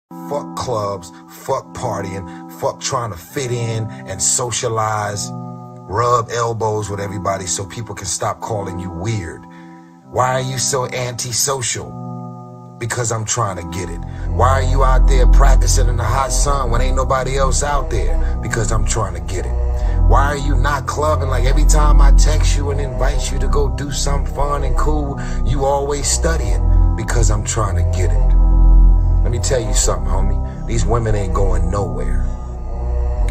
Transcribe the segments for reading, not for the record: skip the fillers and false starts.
Fuck clubs, fuck partying, fuck trying to fit in and socialize, rub elbows with everybody so people can stop calling you weird. Why are you so antisocial? Because I'm trying to get it. Why are you out there practicing in the hot sun when ain't nobody else out there? Because I'm trying to get it. Why are you not clubbing? Like every time I text you and invite you to go do something fun and cool, you always studying. Because I'm trying to get it. Let me tell you something, homie. These women ain't going nowhere.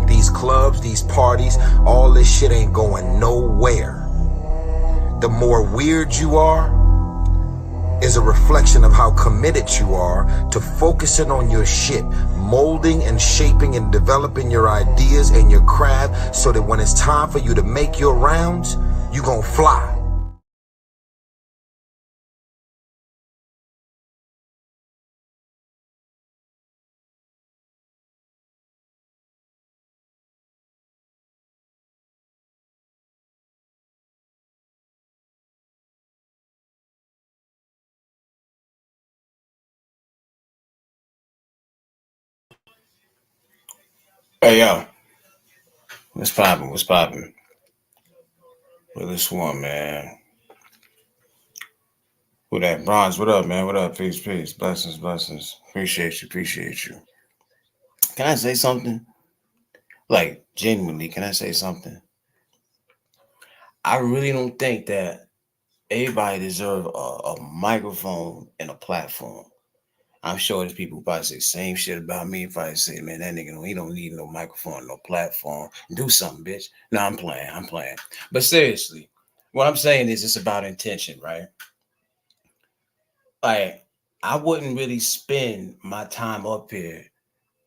These clubs, these parties, all this shit ain't going nowhere. The more weird you are is a reflection of how committed you are to focusing on your shit, molding and shaping and developing your ideas and your craft so that when it's time for you to make your rounds, you gonna fly. Hey yo, what's poppin'? What's poppin'? Well, this one, man. Who that? Bronze, what up, man? What up? Peace, peace. Blessings, blessings. Appreciate you, appreciate you. Can I say something? Like, genuinely, can I say something? I really don't think that everybody deserve a microphone and a platform. I'm sure there's people who probably say the same shit about me. If I say, man, that nigga, he don't need no microphone, no platform. Do something, bitch. No, I'm playing. I'm playing. But seriously, what I'm saying is it's about intention, right? Like, I wouldn't really spend my time up here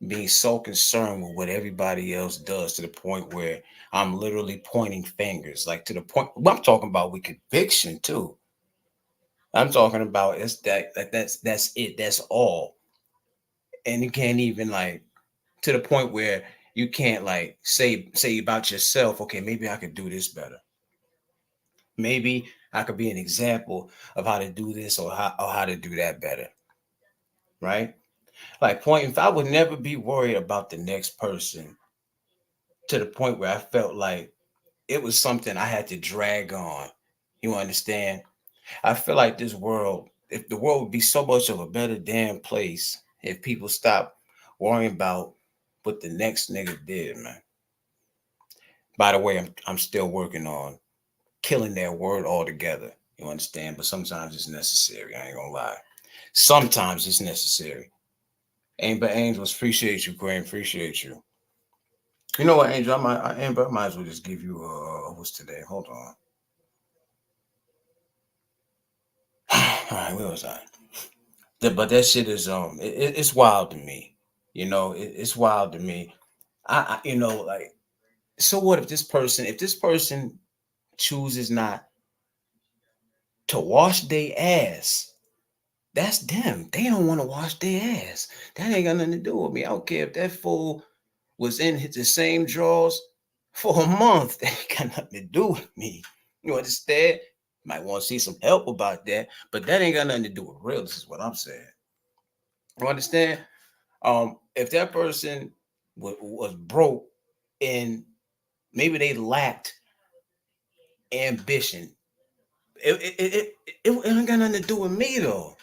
being so concerned with what everybody else does to the point where I'm literally pointing fingers, like to the point. Well, I'm talking about with conviction too. I'm talking about it's that's it. That's all. And you can't even like to the point where you can't like say about yourself. Okay, maybe I could do this better. Maybe I could be an example of how to do this or how to do that better. Right? Like pointing, I would never be worried about the next person to the point where I felt like it was something I had to drag on. You understand? I feel like this world, if the world would be so much of a better damn place if people stop worrying about what the next nigga did, man. By the way, I'm still working on killing that word altogether. You understand? But sometimes it's necessary. I ain't gonna lie. Sometimes it's necessary. Ain't but angels, appreciate you, Queen. Appreciate you. You know what, Angel? Amber, I might as well just give you what's today? Hold on. All right, where was I? But that shit is it's wild to me. You know, it's wild to me. Like, so what if this person chooses not to wash their ass? That's them. They don't want to wash their ass. That ain't got nothing to do with me. I don't care if that fool was in the same drawers for a month. That ain't got nothing to do with me. You understand? Might want to see some help about that, but that ain't got nothing to do with real. This is what I'm saying. You understand? If that person was broke and maybe they lacked ambition, it ain't got nothing to do with me though.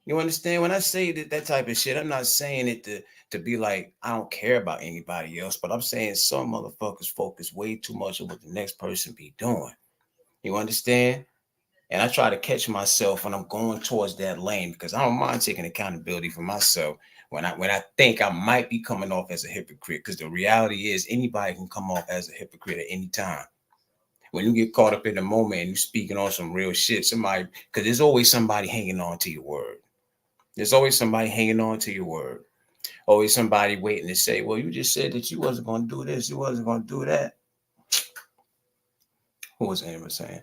You understand? When I say that type of shit, I'm not saying it to be like I don't care about anybody else, but I'm saying some motherfuckers focus way too much on what the next person be doing. You understand? And I try to catch myself when I'm going towards that lane because I don't mind taking accountability for myself when I think I might be coming off as a hypocrite. Because the reality is anybody can come off as a hypocrite at any time. When you get caught up in the moment and you speaking on some real shit, somebody because there's always somebody hanging on to your word. There's always somebody hanging on to your word. Always somebody waiting to say, well, you just said that you wasn't going to do this, you wasn't going to do that. Who was Amber saying?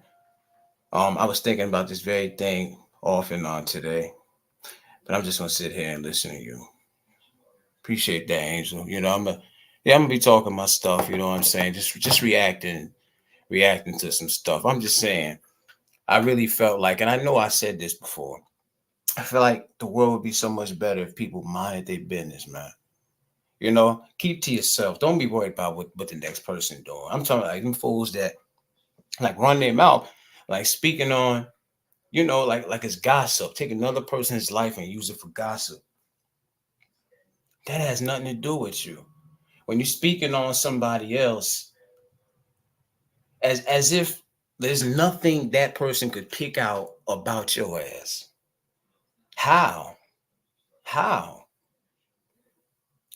I was thinking about this very thing off and on today, but I'm just gonna sit here and listen to you. Appreciate that, Angel. You know, I'm gonna be talking my stuff. You know what I'm saying? Just reacting to some stuff. I'm just saying. I really felt like, and I know I said this before. I feel like the world would be so much better if people minded their business, man. You know, keep to yourself. Don't be worried about what the next person doing. I'm talking like them fools that like run their mouth, like speaking on, you know, like it's gossip. Take another person's life and use it for gossip. That has nothing to do with you. When you're speaking on somebody else, as if there's nothing that person could pick out about your ass. How? How?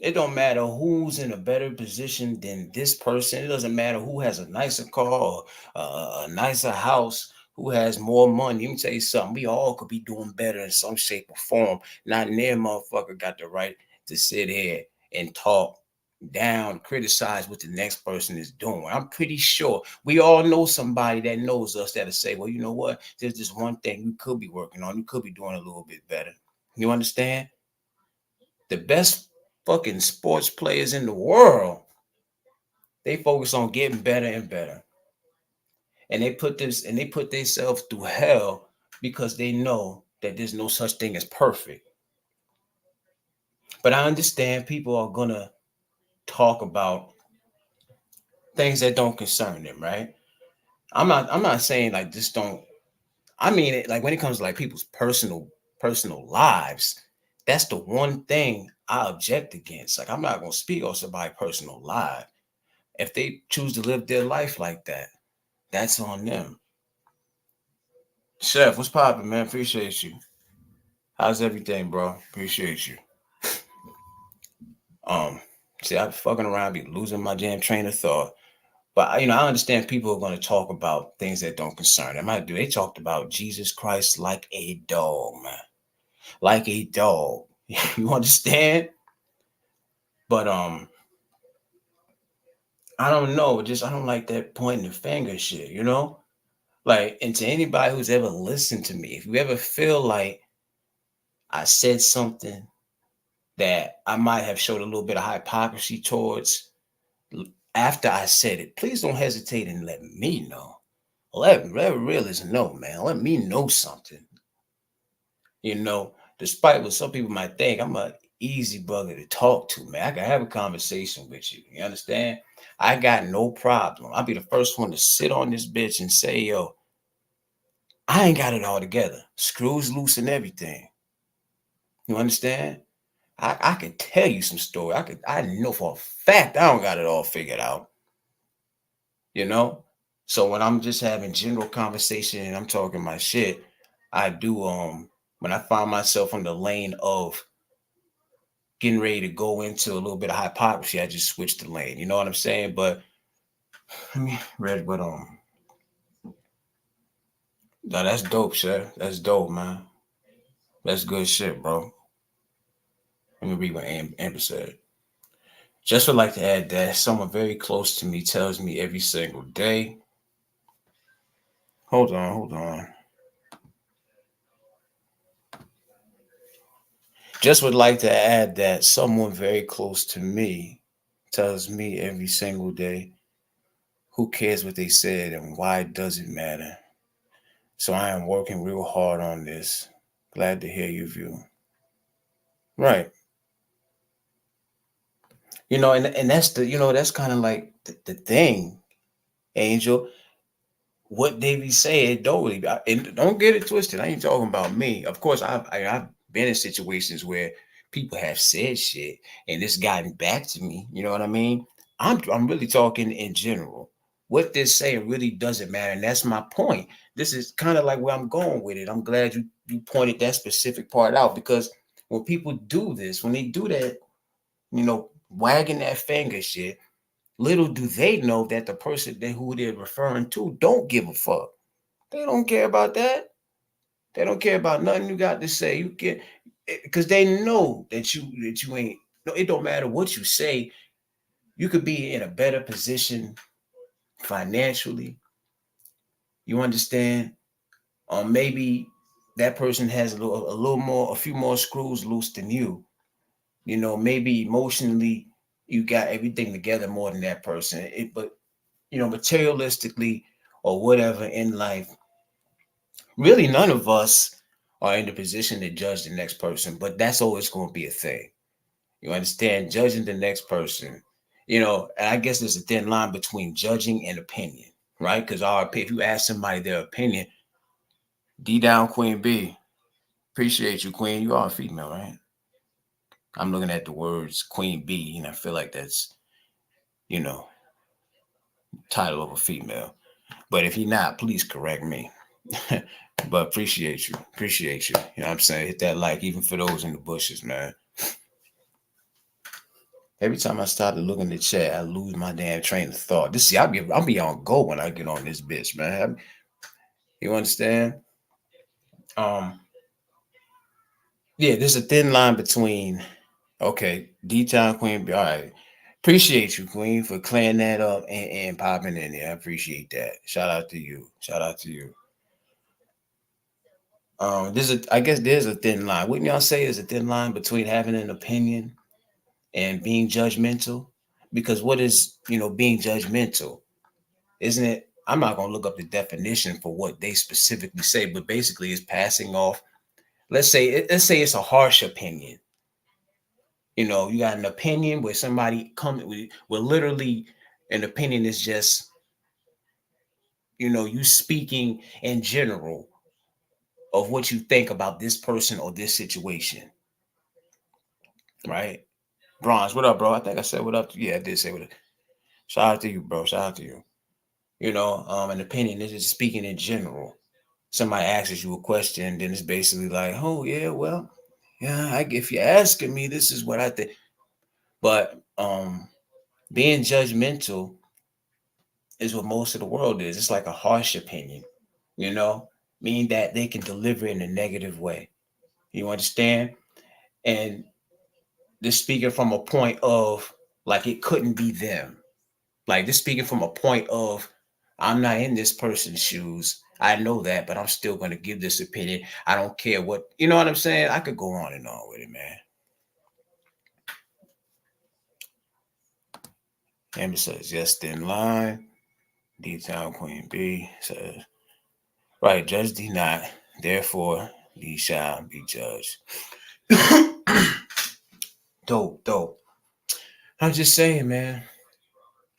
It don't matter who's in a better position than this person. It doesn't matter who has a nicer car or a nicer house, who has more money. Let me tell you something. We all could be doing better in some shape or form. Not near motherfucker got the right to sit here and talk down, criticize what the next person is doing. I'm pretty sure we all know somebody that knows us that'll say, well, you know what? There's this one thing you could be working on. You could be doing a little bit better. You understand? The best fucking sports players in the world, they focus on getting better and better. And they put themselves through hell because they know that there's no such thing as perfect. But I understand people are gonna talk about things that don't concern them, right? I'm not saying like just don't. I mean it like when it comes to like people's personal lives, that's the one thing I object against. Like I'm not gonna speak on somebody's personal life. If they choose to live their life like that, that's on them. Chef, what's poppin', man? Appreciate you. How's everything, bro? Appreciate you. Um, See, I'm fucking around, be losing my damn train of thought. But you know, I understand people are going to talk about things that don't concern them. I do. They talked about Jesus Christ like a dog, man, like a dog. You understand? But I don't know. Just I don't like that pointing the finger shit. You know, like, and to anybody who's ever listened to me, if you ever feel like I said something that I might have showed a little bit of hypocrisy towards after I said it, please don't hesitate and let me know. Let Realest know, man. Let me know something. You know, despite what some people might think, I'm a easy brother to talk to, man. I can have a conversation with you. You understand? I got no problem. I'll be the first one to sit on this bitch and say, yo, I ain't got it all together. Screws loose and everything. You understand? I could tell you some story. I know for a fact I don't got it all figured out. You know? So when I'm just having general conversation and I'm talking my shit, I do when I find myself in the lane of getting ready to go into a little bit of hypocrisy, I just switch the lane. You know what I'm saying? But let me read what no, that's dope, shit. That's dope, man. That's good shit, bro. Let me read what Amber said. Just would like to add that someone very close to me tells me every single day. Hold on. Just would like to add that someone very close to me tells me every single day, who cares what they said and why does it matter? So I am working real hard on this. Glad to hear your view. Right. You know, and that's the, you know, that's kind of like the thing, Angel. What Davey said, totally. And don't get it twisted. I ain't talking about me. Of course, I've been in situations where people have said shit and it's gotten back to me. You know what I mean? I'm really talking in general. What they're saying really doesn't matter, and that's my point. This is kind of like where I'm going with it. I'm glad you pointed that specific part out because when people do this, when they do that, you know, wagging that finger shit, little do they know that the person who they're referring to don't give a fuck. They don't care about that. They don't care about nothing you got to say. You can, because they know that you ain't. No, it don't matter what you say. You could be in a better position financially. You understand? Or maybe that person has a little more, a few more screws loose than you. You know, maybe emotionally you got everything together more than that person. But you know, materialistically or whatever in life, really none of us are in the position to judge the next person, but that's always going to be a thing. You understand? Judging the next person, and I guess there's a thin line between judging and opinion, right? Because if you ask somebody their opinion, D down Queen B, appreciate you, Queen. You are a female, right? I'm looking at the words Queen B, and I feel like that's, you know, title of a female. But if you're not, please correct me. But appreciate you. Appreciate you. You know what I'm saying? Hit that like, even for those in the bushes, man. Every time I start to look in the chat, I lose my damn train of thought. I'll be on go when I get on this bitch, man. You understand? Yeah, there's a thin line between, okay, D-Town Queen. All right. Appreciate you, Queen, for clearing that up and popping in there. I appreciate that. Shout out to you. Shout out to you. I guess there's a thin line. Wouldn't y'all say there's a thin line between having an opinion and being judgmental? Because what is, being judgmental? Isn't it? I'm not gonna look up the definition for what they specifically say, but basically it's passing off. Let's say it's a harsh opinion. You got an opinion where somebody come with literally an opinion is just, you speaking in general of what you think about this person or this situation, right? Bronze, what up, bro? I think I said what up. Yeah, I did say what up. Shout out to you, bro. Shout out to you. An opinion is just speaking in general. Somebody asks you a question, then it's basically like, oh yeah, well, yeah, if you're asking me, this is what I think. But being judgmental is what most of the world is. It's like a harsh opinion, meaning that they can deliver in a negative way. You understand? And they're speaking from a point of like it couldn't be them. Like they're speaking from a point of I'm not in this person's shoes. I know that, but I'm still going to give this opinion. I don't care what, you know what I'm saying? I could go on and on with it, man. Amber says, yes, in line. D-Town Queen B says, right, judge thee not, therefore thee shall be judged. Dope. I'm just saying, man,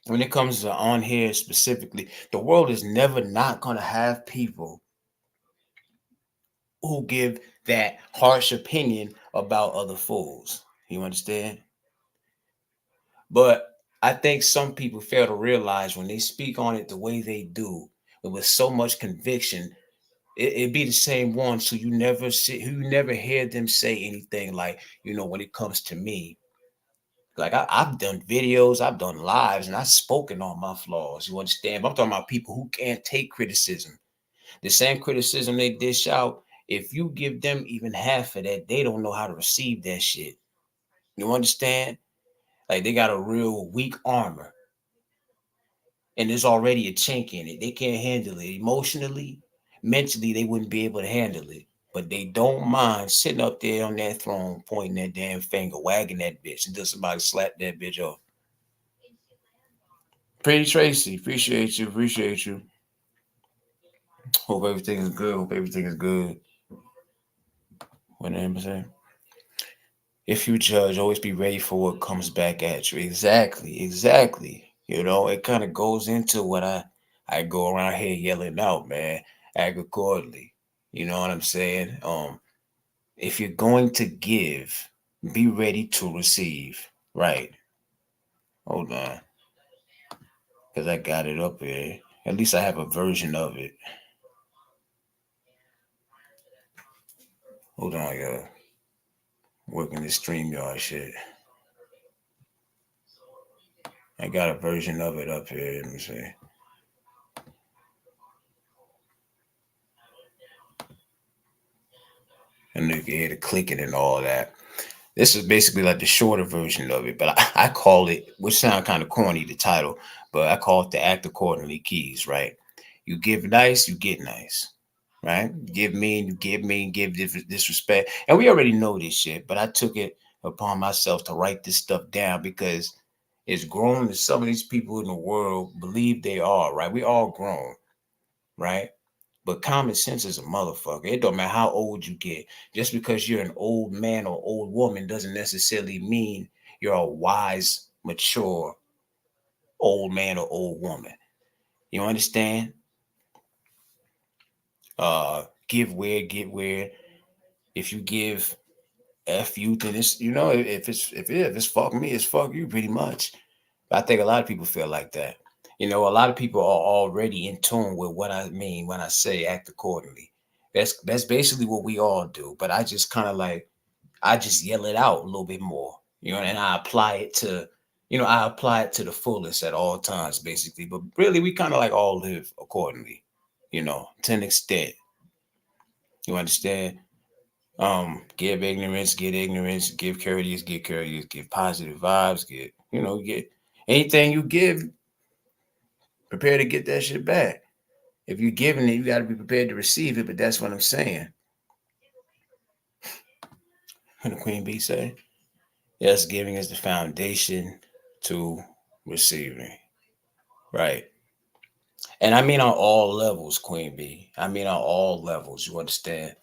when it comes to on here specifically, the world is never not going to have people who give that harsh opinion about other fools. You understand? But I think some people fail to realize when they speak on it the way they do, with so much conviction, it be the same ones who you never hear them say anything like, when it comes to me. Like I've done videos, I've done lives, and I've spoken on my flaws. You understand? But I'm talking about people who can't take criticism. The same criticism they dish out, if you give them even half of that, they don't know how to receive that shit. You understand? Like they got a real weak armor. And there's already a chink in it. They can't handle it emotionally, mentally. They wouldn't be able to handle it, but they don't mind sitting up there on that throne, pointing that damn finger, wagging that bitch until somebody slap that bitch off. Pretty Tracy, appreciate you. Hope everything is good. What name is that? If you judge, always be ready for what comes back at you. Exactly. It kind of goes into what I go around here yelling out, man. Act accordingly. You know what I'm saying? If you're going to give, be ready to receive. Right. Hold on. Because I got it up here. At least I have a version of it. Hold on, yo. Working this StreamYard shit. I got a version of it up here. Let me see. And you can hear the clicking and all that. This is basically like the shorter version of it, but I call it, which sound kind of corny, the title, but I call it the act accordingly keys, right? You give nice, you get nice, right? Give mean, you give mean, give disrespect. And we already know this shit, but I took it upon myself to write this stuff down because it's grown as some of these people in the world believe they are, right? We all grown, right? But common sense is a motherfucker. It don't matter how old you get. Just because you're an old man or old woman doesn't necessarily mean you're a wise, mature old man or old woman. You understand? Give where, get where. If you give F you, then it's, if it's fuck me, it's fuck you pretty much. I think a lot of people feel like that. A lot of people are already in tune with what I mean when I say act accordingly. That's basically what we all do. But I just kind of like, I just yell it out a little bit more, and I apply it to the fullest at all times, basically. But really, we kind of like all live accordingly, to an extent. You understand? Give ignorance, get ignorance, give courteous, get courteous, give positive vibes, get anything you give, prepare to get that shit back. If you're giving it, you got to be prepared to receive it. But that's what I'm saying. And the Queen Bee say, yes, giving is the foundation to receiving. Right. And I mean on all levels, Queen Bee. I mean on all levels. You understand?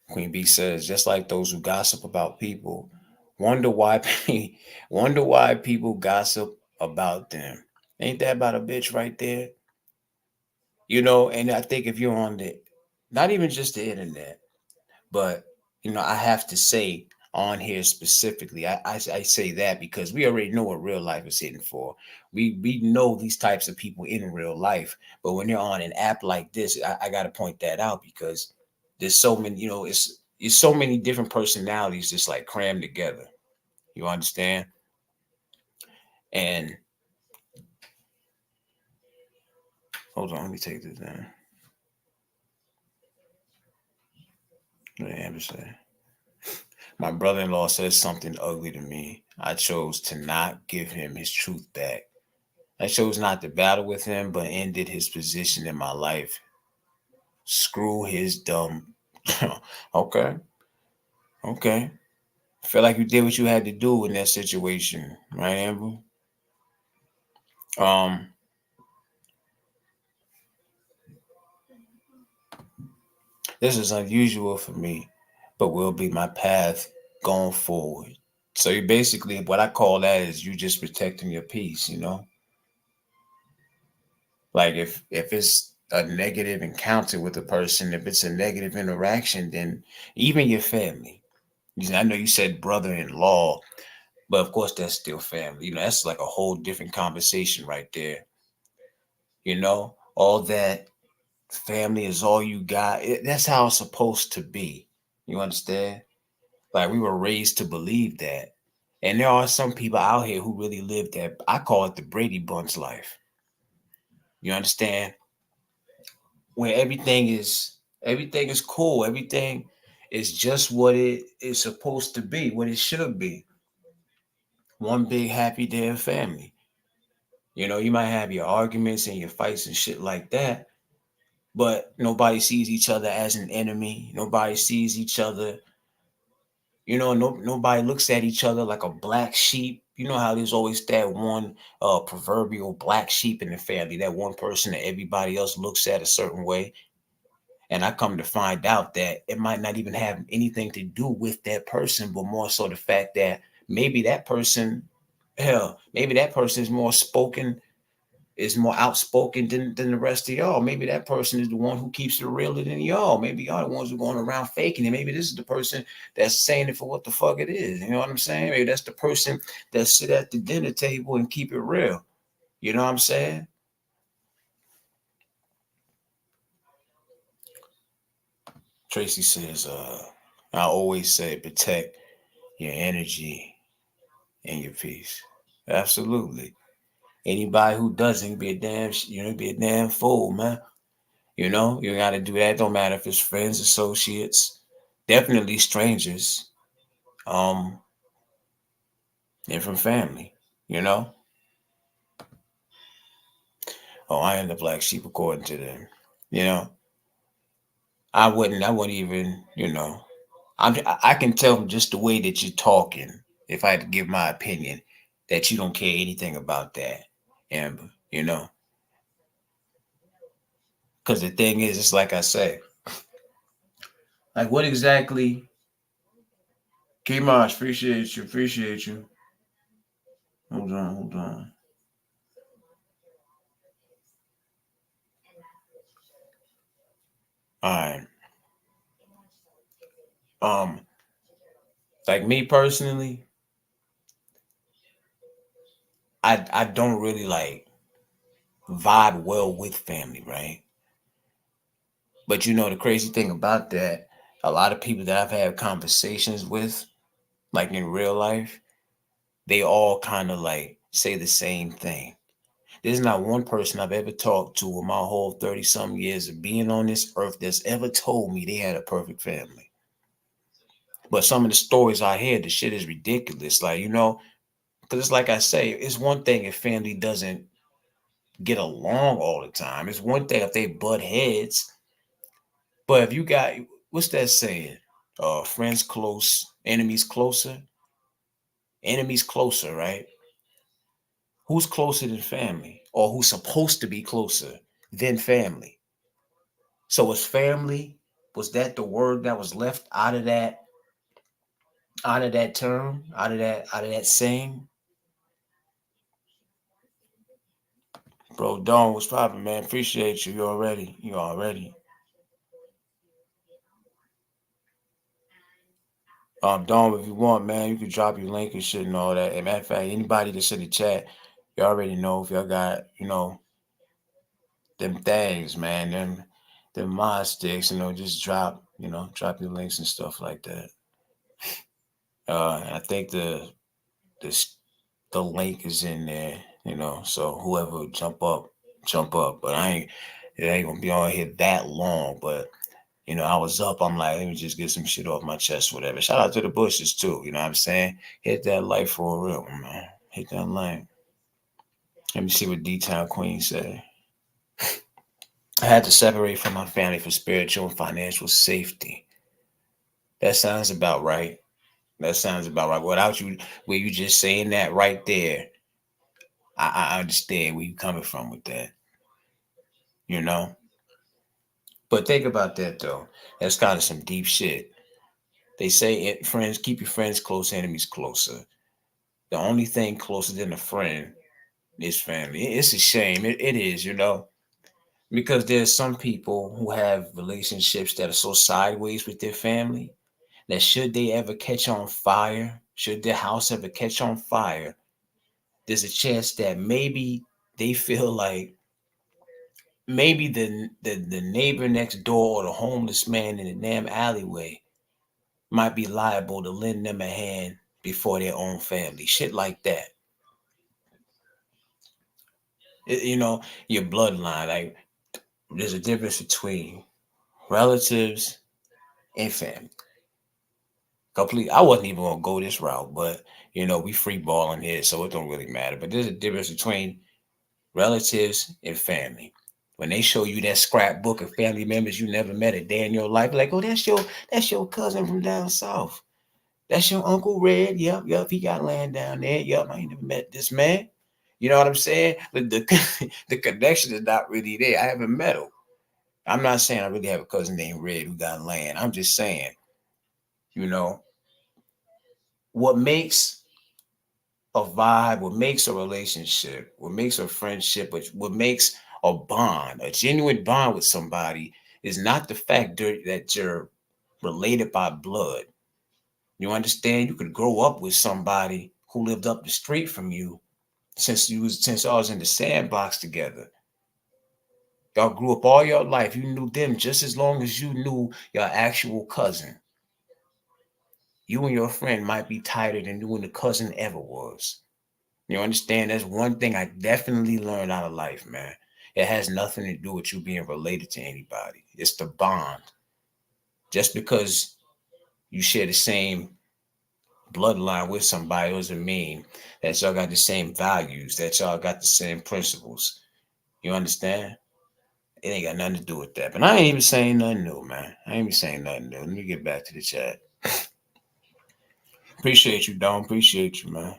Queen Bee says, just like those who gossip about people, wonder why wonder why people gossip about them. Ain't that about a bitch right there? And I think if you're on not even just the internet, but I have to say on here specifically, I say that because we already know what real life is hitting for. We know these types of people in real life, but when you're on an app like this, I got to point that out because there's so many, it's so many different personalities just like crammed together. You understand? And hold on, let me take this down. What did Amber say? My brother-in-law says something ugly to me. I chose to not give him his truth back. I chose not to battle with him, but ended his position in my life. Screw his dumb. Okay. Okay. I feel like you did what you had to do in that situation, right, Amber? Um, this is unusual for me, but will be my path going forward. So you basically, what I call that is you just protecting your peace. Like if it's a negative encounter with a person, if it's a negative interaction, then even your family. I know you said brother-in-law, but of course that's still family. That's like a whole different conversation right there. All that family is all you got. That's how it's supposed to be. You understand? Like we were raised to believe that. And there are some people out here who really live that. I call it the Brady Bunch life. You understand? Where everything is cool. Everything is just what it is supposed to be, what it should be. One big happy day of family. You might have your arguments and your fights and shit like that, but nobody sees each other as an enemy. Nobody sees each other, nobody looks at each other like a black sheep. You know how there's always that one proverbial black sheep in the family, that one person that everybody else looks at a certain way. And I come to find out that it might not even have anything to do with that person, but more so the fact that maybe that person, maybe that person is more outspoken than the rest of y'all. Maybe that person is the one who keeps it realer than y'all. Maybe y'all the ones who are going around faking it. Maybe this is the person that's saying it for what the fuck it is. You know what I'm saying? Maybe that's the person that sit at the dinner table and keep it real. You know what I'm saying? Tracy says, I always say protect your energy and your peace. Absolutely. Anybody who doesn't be a damn fool, man. You got to do that. Don't matter if it's friends, associates, definitely strangers, um, and from family. You know. Oh, I am the black sheep according to them. You know. I wouldn't even. I can tell from just the way that you're talking, if I had to give my opinion, that you don't care anything about that, Amber. you know. Because the thing is, it's like I say, like what exactly? K-Mosh, appreciate you, appreciate you. Hold on, hold on. All right. Um, like me personally, I don't really like vibe well with family, right? But you know the crazy thing about that, a lot of people that I've had conversations with, like in real life, they all kind of like say the same thing. There's not one person I've ever talked to in my whole 30 some years of being on this earth that's ever told me they had a perfect family. But some of the stories I hear, the shit is ridiculous. Like, you know, because it's like I say, it's one thing if family doesn't get along all the time. It's one thing if they butt heads. But if you got, what's that saying? Friends close, enemies closer. Enemies closer, right? Who's closer than family? Or who's supposed to be closer than family? So was family, was that the word that was left out of that term, out of that saying? Bro, Don, what's poppin', man? Appreciate you. You already. You already. Don, if you want, man, you can drop your link and shit and all that. And matter of fact, anybody that's in the chat, you already know if y'all got, you know, them things, man, them mod sticks, you know, just drop, you know, drop your links and stuff like that. And I think the the link is in there, you know. So whoever jump up, jump up. But it ain't gonna be on here that long. But you know, I was up. I'm like, let me just get some shit off my chest, whatever. Shout out to the bushes too. You know what I'm saying? Hit that light for a real, man. Hit that light. Let me see what D Town Queen said. I had to separate from my family for spiritual and financial safety. That sounds about right. That sounds about right. Without you, where you just saying that right there, I understand where you coming from with that. You know. But think about that though. That's kind of some deep shit. They say friends keep your friends close, enemies closer. The only thing closer than a friend is family. It's a shame. It is, you know, because there's some people who have relationships that are so sideways with their family that should they ever catch on fire, should their house ever catch on fire, there's a chance that maybe they feel like maybe the neighbor next door or the homeless man in the damn alleyway might be liable to lend them a hand before their own family. Shit like that. You know, your bloodline. Like there's a difference between relatives and family. Complete. I wasn't even gonna go this route, but you know, we free balling here, so it don't really matter. But there's a difference between relatives and family. When they show you that scrapbook of family members you never met a day in your life, like, oh, that's your cousin from down south. That's your Uncle Red. Yep, yep, he got land down there. Yep, I ain't never met this man. You know what I'm saying? The connection is not really there. I haven't met him. I'm not saying I really have a cousin named Red who got land. I'm just saying, you know, what makes a vibe, what makes a relationship, what makes a friendship, what makes a bond, a genuine bond with somebody is not the fact that you're related by blood. You understand? You could grow up with somebody who lived up the street from you since I was in the sandbox together. Y'all grew up all your life. You knew them just as long as you knew your actual cousin. You and your friend might be tighter than you and the cousin ever was. You understand? That's one thing I definitely learned out of life, man. It has nothing to do with you being related to anybody. It's the bond. Just because you share the same bloodline with somebody doesn't mean that y'all got the same values, that y'all got the same principles. You understand? It ain't got nothing to do with that. But I ain't even saying nothing new, man. I ain't even saying nothing new. Let me get back to the chat. Appreciate you, Don. Appreciate you, man.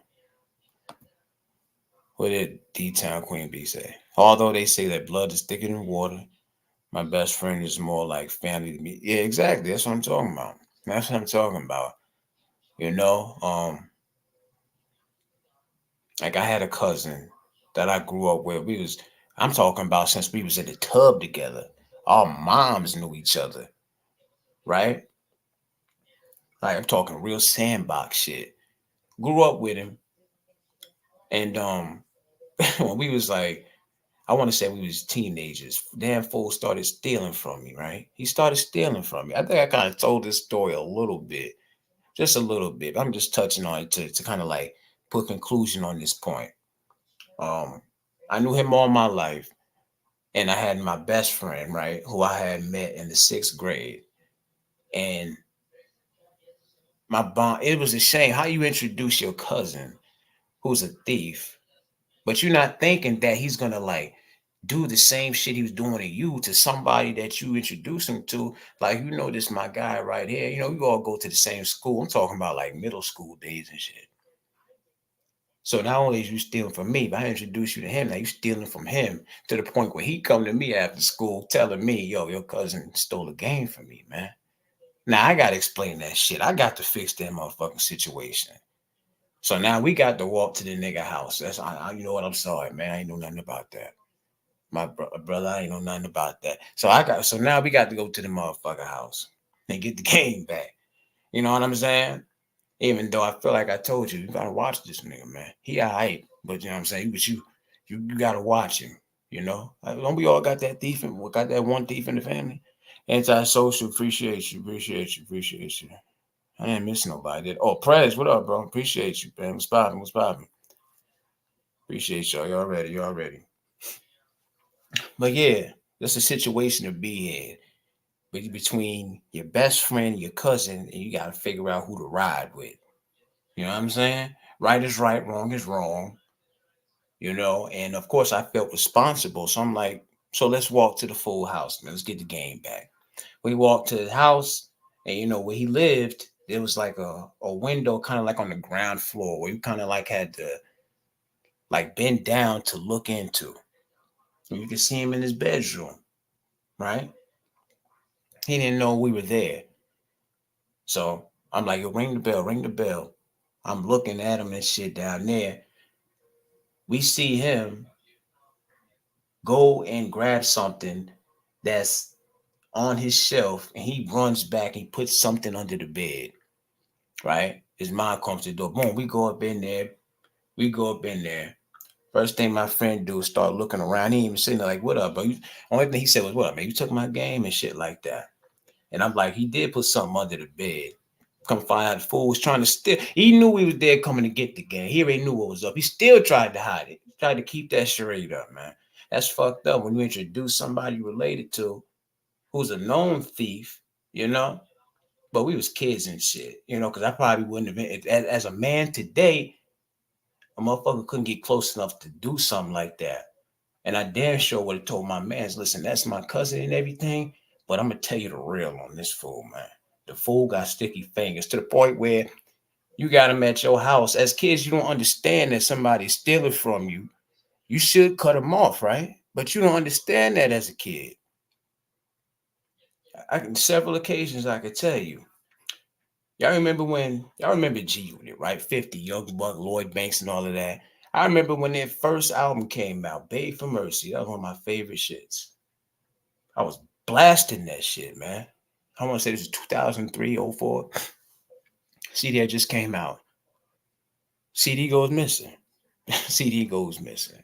What did D-Town Queen Bee say? Although they say that blood is thicker than water, my best friend is more like family to me. Yeah, exactly. That's what I'm talking about. That's what I'm talking about. You know, like I had a cousin that I grew up with. I'm talking about since we was in the tub together. Our moms knew each other, right? Like I'm talking real sandbox shit. Grew up with him, and when we was like, I want to say we was teenagers. Damn fool started stealing from me, right? He started stealing from me. I think I kind of told this story a little bit, just a little bit. I'm just touching on it to kind of like put conclusion on this point. Um, I knew him all my life, and I had my best friend, right, who I had met in the 6th grade, and my bond. It was a shame how you introduce your cousin who's a thief, but you're not thinking that he's gonna like do the same shit he was doing to you to somebody that you introduce him to. Like, this my guy right here. We all go to the same school. I'm talking about like middle school days and shit. So not only is you stealing from me, but I introduce you to him. Now you stealing from him to the point where he come to me after school telling me, yo, your cousin stole a game from me, man. Now I gotta explain that shit. I got to fix that motherfucking situation. So now we got to walk to the nigga house. You know what? I'm sorry, man. I ain't know nothing about that. My brother, I ain't know nothing about that. So now we got to go to the motherfucker house and get the game back. You know what I'm saying? Even though I feel like I told you, you gotta watch this nigga, man. He alright, but you know what I'm saying. But you gotta watch him. Don't we all got that thief? We got that one thief in the family. Antisocial, appreciate you, appreciate you, appreciate you. I didn't miss nobody. Oh, Prez, what up, bro? Appreciate you, man. What's poppin'? What's poppin'? Appreciate y'all. Y'all ready? Y'all ready? But yeah, that's a situation to be in between your best friend, your cousin, and you got to figure out who to ride with. You know what I'm saying? Right is right, wrong is wrong. And of course I felt responsible. So I'm like, so let's walk to the full house, man. Let's get the game back. We walked to the house, and where he lived, there was like a window kind of like on the ground floor where you kind of like had to like bend down to look into. And you could see him in his bedroom, right? He didn't know we were there. So I'm like, yo, ring the bell, ring the bell. I'm looking at him and shit down there. We see him go and grab something that's on his shelf, and he runs back. He puts something under the bed, right? His mom comes to the door. Boom, we go up in there. We go up in there. First thing my friend do is start looking around. He ain't even sitting there like, what up, bro? Only thing he said was, what up, man? You took my game and shit like that. And I'm like, he did put something under the bed. Come find out the fool was trying to steal. He knew we was there coming to get the game. He already knew what was up. He still tried to hide it. He tried to keep that charade up, man. That's fucked up when you introduce somebody related to who's a known thief, But we was kids and shit, because I probably wouldn't have been. As a man today, a motherfucker couldn't get close enough to do something like that. And I damn sure would have told my mans, listen, that's my cousin and everything, but I'm going to tell you the real on this fool, man. The fool got sticky fingers to the point where you got him at your house. As kids, you don't understand that somebody's stealing from you. You should cut him off, right? But you don't understand that as a kid. Several occasions I could tell you. Y'all remember G Unit, right? 50, Young Buck, Lloyd Banks, and all of that. I remember when their first album came out, Babe for Mercy. That was one of my favorite shits. I was blasting that shit, man. I want to say this is 2003, 04. CD that just came out. CD goes missing. CD goes missing.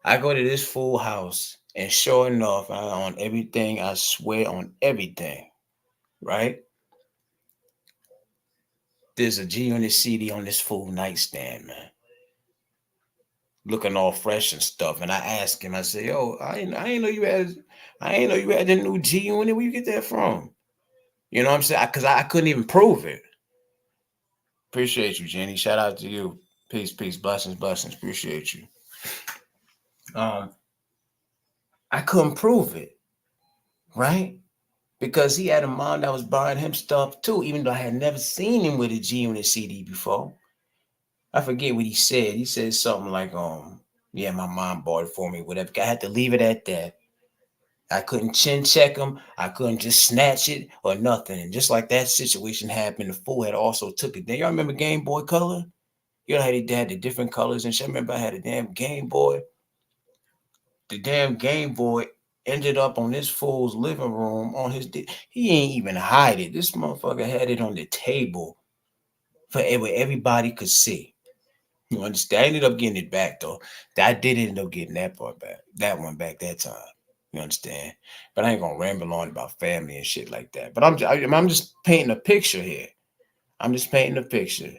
I go to this full house, and sure enough, on everything, I swear on everything, right? There's a G Unit CD on this full nightstand, man. Looking all fresh and stuff. And I asked him, I said, yo, I ain't know you had the new G Unit. Where you get that from? You know what I'm saying? Because I couldn't even prove it. Appreciate you, Jenny. Shout out to you. Peace, peace, blessings, blessings. Appreciate you. I couldn't prove it, right? Because he had a mom that was buying him stuff too, even though I had never seen him with a G Unit CD before. I forget what he said. He said something like, yeah, my mom bought it for me, whatever. I had to leave it at that. I couldn't chin check him. I couldn't just snatch it or nothing. And just like that situation happened, the fool had also took it. Then y'all remember Game Boy Color? You know how they had the different colors and shit. I remember I had a damn Game Boy. The damn Game Boy ended up on this fool's living room on his. He ain't even hide it. This motherfucker had it on the table for where everybody could see. You understand? I ended up getting it back though. I did end up getting that part back. That one back that time. You understand? But I ain't gonna ramble on about family and shit like that. But I'm just painting a picture here. I'm just painting a picture.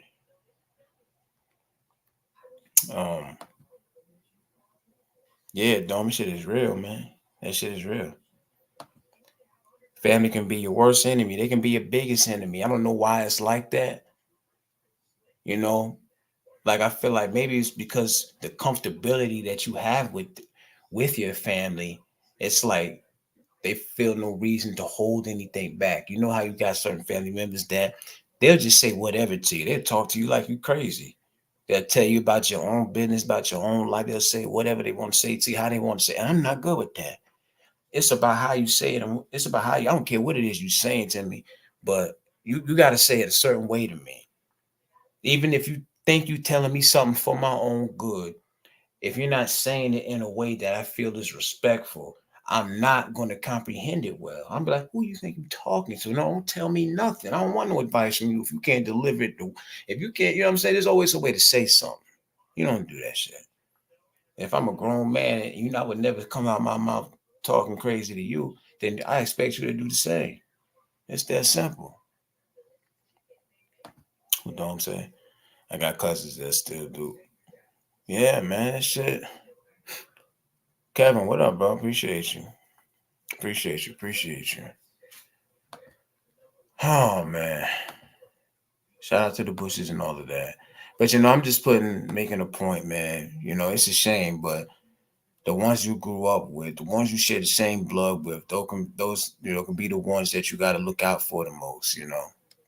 Um, yeah, dumb shit is real, man. That shit is real. Family can be your worst enemy. They can be your biggest enemy. I don't know why it's like that. You know, like I feel like maybe it's because the comfortability that you have with your family. It's like they feel no reason to hold anything back. You know how you got certain family members that they'll just say whatever to you. They'll talk to you like you crazy. They'll tell you about your own business, about your own life. They'll say whatever they want to say to you, how they want to say. And I'm not good with that. It's about how you say it. It's about how you, I don't care what it is you're saying to me, but you got to say it a certain way to me. Even if you think you're telling me something for my own good, if you're not saying it in a way that I feel is respectful, I'm not going to comprehend it well. I'm like, who you think you're talking to? No, don't tell me nothing. I don't want no advice from you if you can't deliver it. If you can't, you know what I'm saying? There's always a way to say something. You don't do that shit. If I'm a grown man and you know I would never come out my mouth talking crazy to you, then I expect you to do the same. It's that simple. You know what I'm saying? I got cousins that still do. Yeah, man, that shit. Kevin, what up, bro? Appreciate you. Appreciate you. Appreciate you. Oh man. Shout out to the Bushes and all of that. But I'm just making a point, man. It's a shame, but the ones you grew up with, the ones you share the same blood with, those can be the ones that you got to look out for the most.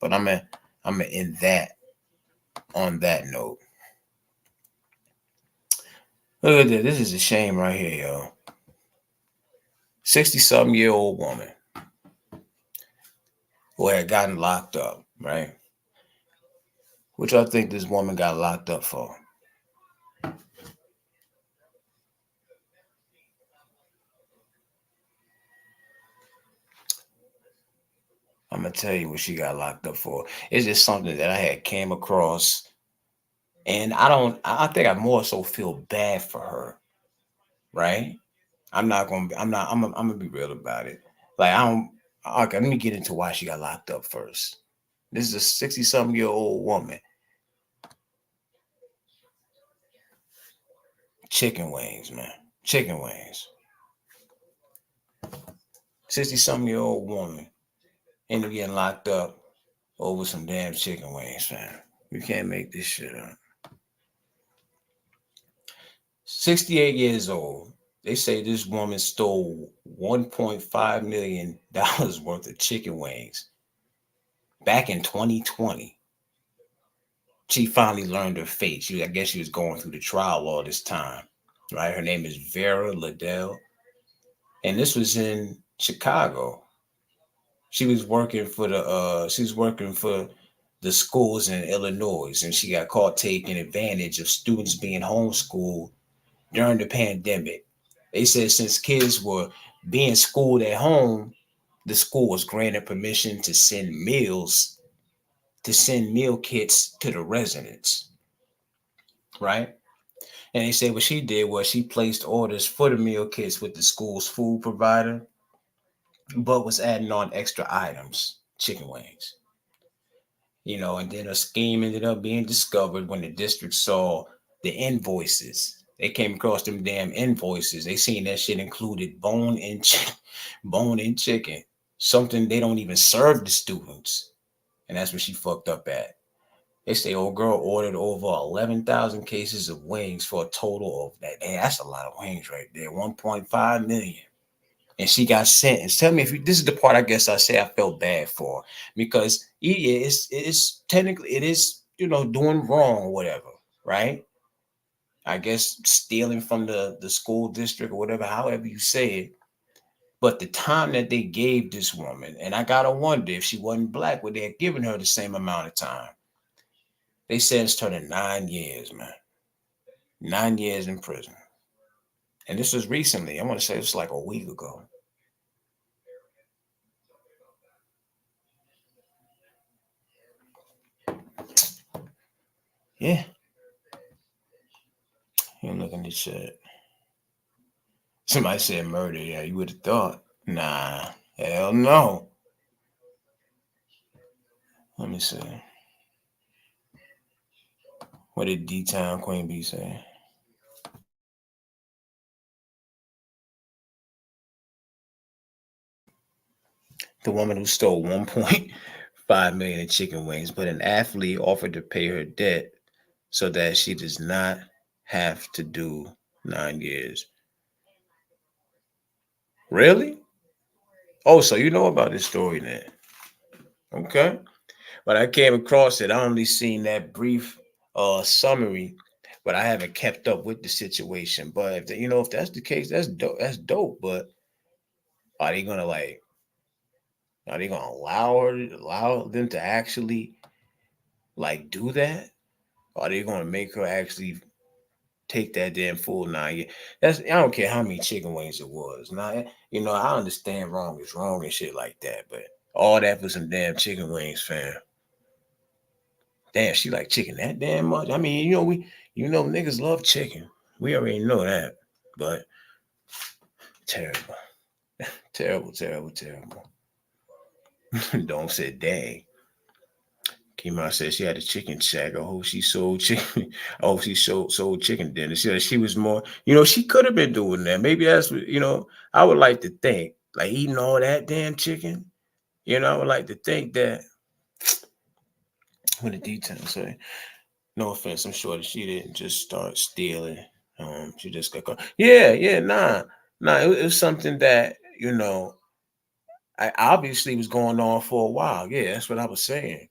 But I'm in that on that note. Look at this. This is a shame right here, yo. 60-something-year-old woman who had gotten locked up, right? What y'all think this woman got locked up for? I'm gonna tell you what she got locked up for. It's just something that I had came across, and I think I more so feel bad for her, right? I'm gonna be real about it. Like I don't. Okay, let me get into why she got locked up first. This is a 60-something-year-old woman. Chicken wings, man. Chicken wings. 60-something-year-old woman ended up getting locked up over some damn chicken wings, man. You can't make this shit up. 68 years old. They say this woman stole $1.5 million worth of chicken wings back in 2020. She finally learned her fate. I guess she was going through the trial all this time, right? Her name is Vera Liddell, and this was in Chicago. She was working for the schools in Illinois, and she got caught taking advantage of students being homeschooled during the pandemic. They said since kids were being schooled at home, the school was granted permission to send meal kits to the residents, right? And they said what she did was she placed orders for the meal kits with the school's food provider, but was adding on extra items, chicken wings. And then a scheme ended up being discovered when the district saw the invoices. They came across them damn invoices. They seen that shit included bone and chicken, something they don't even serve the students. And that's what she fucked up at. They say old girl ordered over 11,000 cases of wings for a total of that. Damn, that's a lot of wings right there. 1.5 million. And she got sentenced. Tell me if this is the part I guess I say I felt bad for, because it's technically it is doing wrong or whatever. right? I guess stealing from the school district or whatever, however you say it. But the time that they gave this woman, and I gotta wonder if she wasn't black, would they have given her the same amount of time? They sentenced her to 9 years, man. 9 years in prison. And this was recently. I want to say it was like a week ago. Yeah. You looking at the chat. Somebody said murder. Yeah, you would have thought. Nah. Hell no. Let me see. What did D-Town Queen Bee say? The woman who stole 1.5 million in chicken wings, but an athlete offered to pay her debt so that she does not have to do 9 years. Really? Oh, so you know about this story then? Okay. But I came across it. I only seen that brief summary, but I haven't kept up with the situation. But if if that's the case, that's dope. That's dope. But are they gonna allow them to actually like do that? Are they gonna make her actually take that damn full 9 years? That's I don't care how many chicken wings it was. Now I understand wrong is wrong and shit like that, but all that for some damn chicken wings, fam. Damn, she like chicken that damn much. I mean, niggas love chicken. We already know that. But terrible. Terrible, terrible, terrible. Don't say dang. Came out said she had a chicken shack. Oh, she sold chicken. Oh, she sold chicken dinner. She said she was more, she could have been doing that. Maybe that's what, I would like to think, like eating all that damn chicken. I would like to think that. What did details say? No offense, I'm sure that she didn't just start stealing. She just got caught. Yeah, nah. It was something that I obviously was going on for a while. Yeah, that's what I was saying.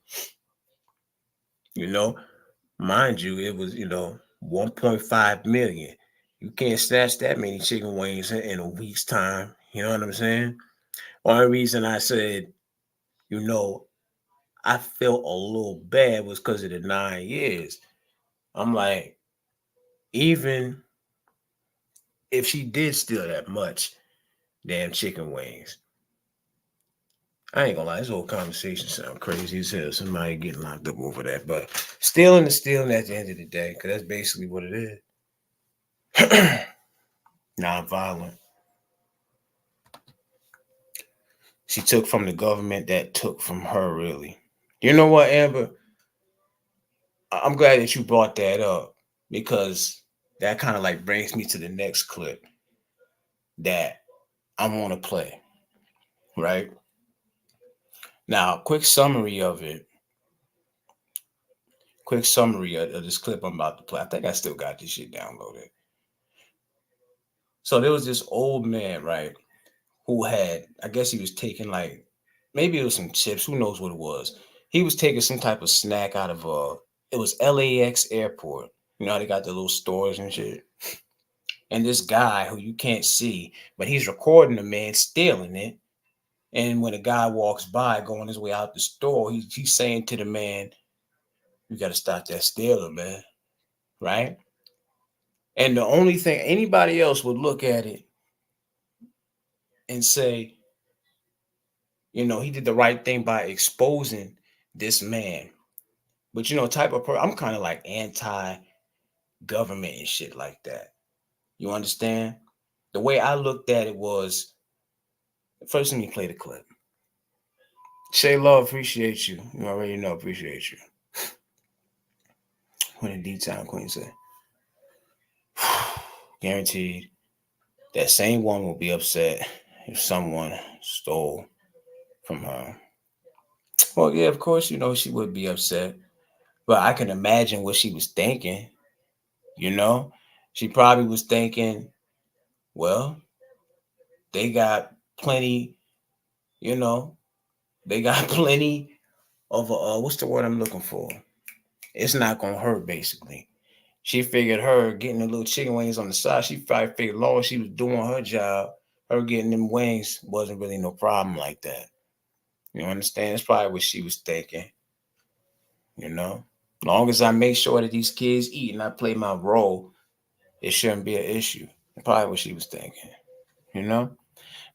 Mind you, it was 1.5 million. You can't snatch that many chicken wings in a week's time. You know what I'm saying? Only reason I said, I felt a little bad was because of the 9 years. I'm like, even if she did steal that much damn chicken wings, I ain't gonna lie, this whole conversation sound crazy as hell. Somebody getting locked up over that, but stealing is stealing at the end of the day, because that's basically what it is. Non-violent. She took from the government that took from her, really. You know what, Amber? I'm glad that you brought that up, because that kind of like brings me to the next clip that I want to play, right? Now, quick summary of it. Quick summary of this clip I'm about to play. I think I still got this shit downloaded. So there was this old man, right, who had, I guess he was taking like, maybe it was some chips, who knows what it was. He was taking some type of snack out of it was LAX airport. You know how they got the little stores and shit. And this guy who you can't see, but he's recording the man stealing it. And when a guy walks by going his way out the store, he's saying to the man, "You got to stop that stealing, man." Right? And the only thing anybody else would look at it and say, he did the right thing by exposing this man. But type of person, I'm kind of like anti-government and shit like that. You understand? The way I looked at it was, first let me play the clip. Shay Love, appreciate you. You already know, appreciate you. What did D-Town Queen say? Guaranteed that same one will be upset if someone stole from her. Well, yeah, of course, she would be upset. But I can imagine what she was thinking. She probably was thinking, well, they got plenty, they got plenty of what's the word I'm looking for? It's not gonna hurt, basically. She figured her getting the little chicken wings on the side, she probably figured long as she was doing her job, her getting them wings wasn't really no problem like that. You understand? It's probably what she was thinking. You know, long as I make sure that these kids eat and I play my role, it shouldn't be an issue. Probably what she was thinking. You know,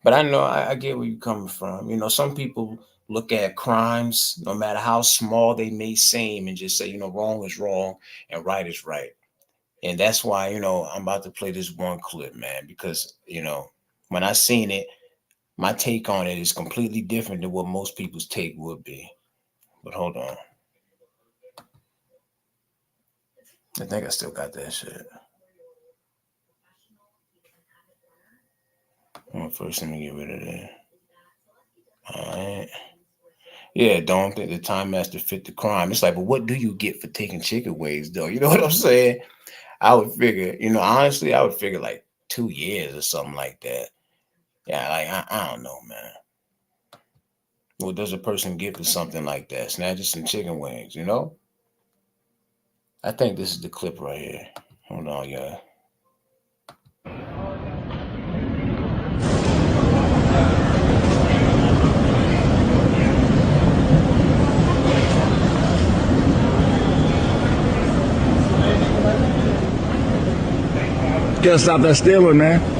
but I know I get where you're coming from. You know, some people look at crimes, no matter how small they may seem, and just say, you know, wrong is wrong and right is right. And that's why, you know, I'm about to play this one clip, man, because, you know, when I seen it, my take on it is completely different than what most people's take would be. But hold on. I think I still got that shit. Well, first, let me get rid of that. All right. Yeah, don't think the time has to fit the crime. It's like, but what do you get for taking chicken wings, though? You know what I'm saying? I would figure, you know, honestly, I would figure like 2 years or something like that. Yeah, like, I don't know, man. What does a person get for something like that? Snatching some chicken wings, you know? I think this is the clip right here. Hold on, y'all. Gotta stop that stealing, man.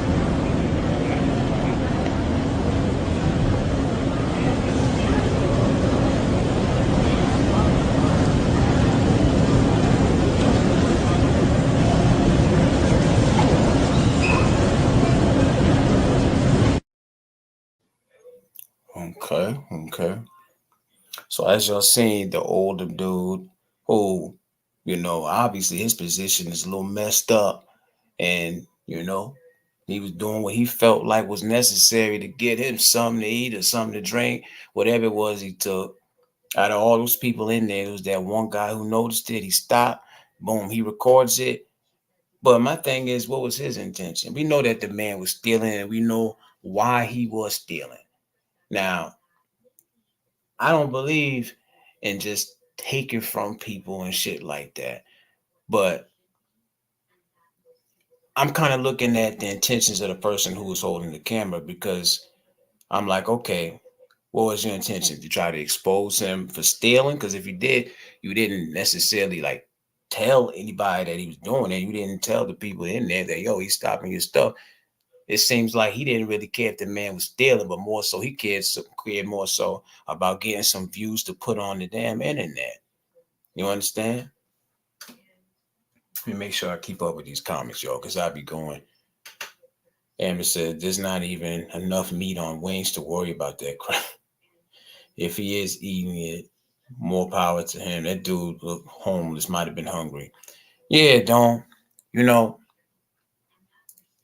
Okay. So as y'all seen, the older dude who, you know, obviously his position is a little messed up, and you know, he was doing what he felt like was necessary to get him something to eat or something to drink, whatever it was he took. Out of all those people in there, there was that one guy who noticed it. He stopped, boom, he records it. But my thing is, what was his intention? We know that the man was stealing, and we know why he was stealing. Now, I don't believe in just taking from people and shit like that. But I'm kind of looking at the intentions of the person who was holding the camera, because I'm like, okay, what was your intention? To try to expose him for stealing? Because if you did, you didn't necessarily like tell anybody that he was doing it. You didn't tell the people in there that, yo, he's stopping your stuff. It seems like he didn't really care if the man was stealing, but more so he cared more so about getting some views to put on the damn internet. You understand? Let me make sure I keep up with these comments, y'all, because I'll be going. Amber said, there's not even enough meat on wings to worry about that crap. If he is eating it, more power to him. That dude looked homeless, might have been hungry. Yeah, don't. You know,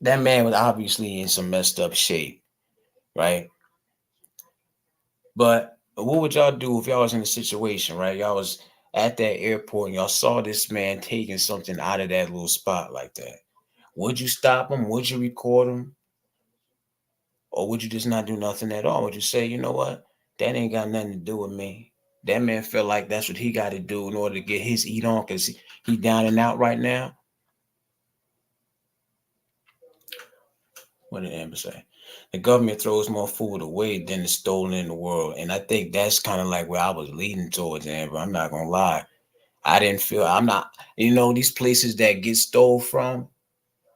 that man was obviously in some messed up shape, right? But what would y'all do if y'all was in a situation, right? Y'all was at that airport and y'all saw this man taking something out of that little spot like that. Would you stop him? Would you record him? Or would you just not do nothing at all? Would you say, you know what? That ain't got nothing to do with me. That man felt like that's what he got to do in order to get his eat on, because he down and out right now. What did Amber say? The government throws more food away than is stolen in the world. And I think that's kind of like where I was leading towards, Amber. I'm not going to lie. I'm not, you know, these places that get stole from,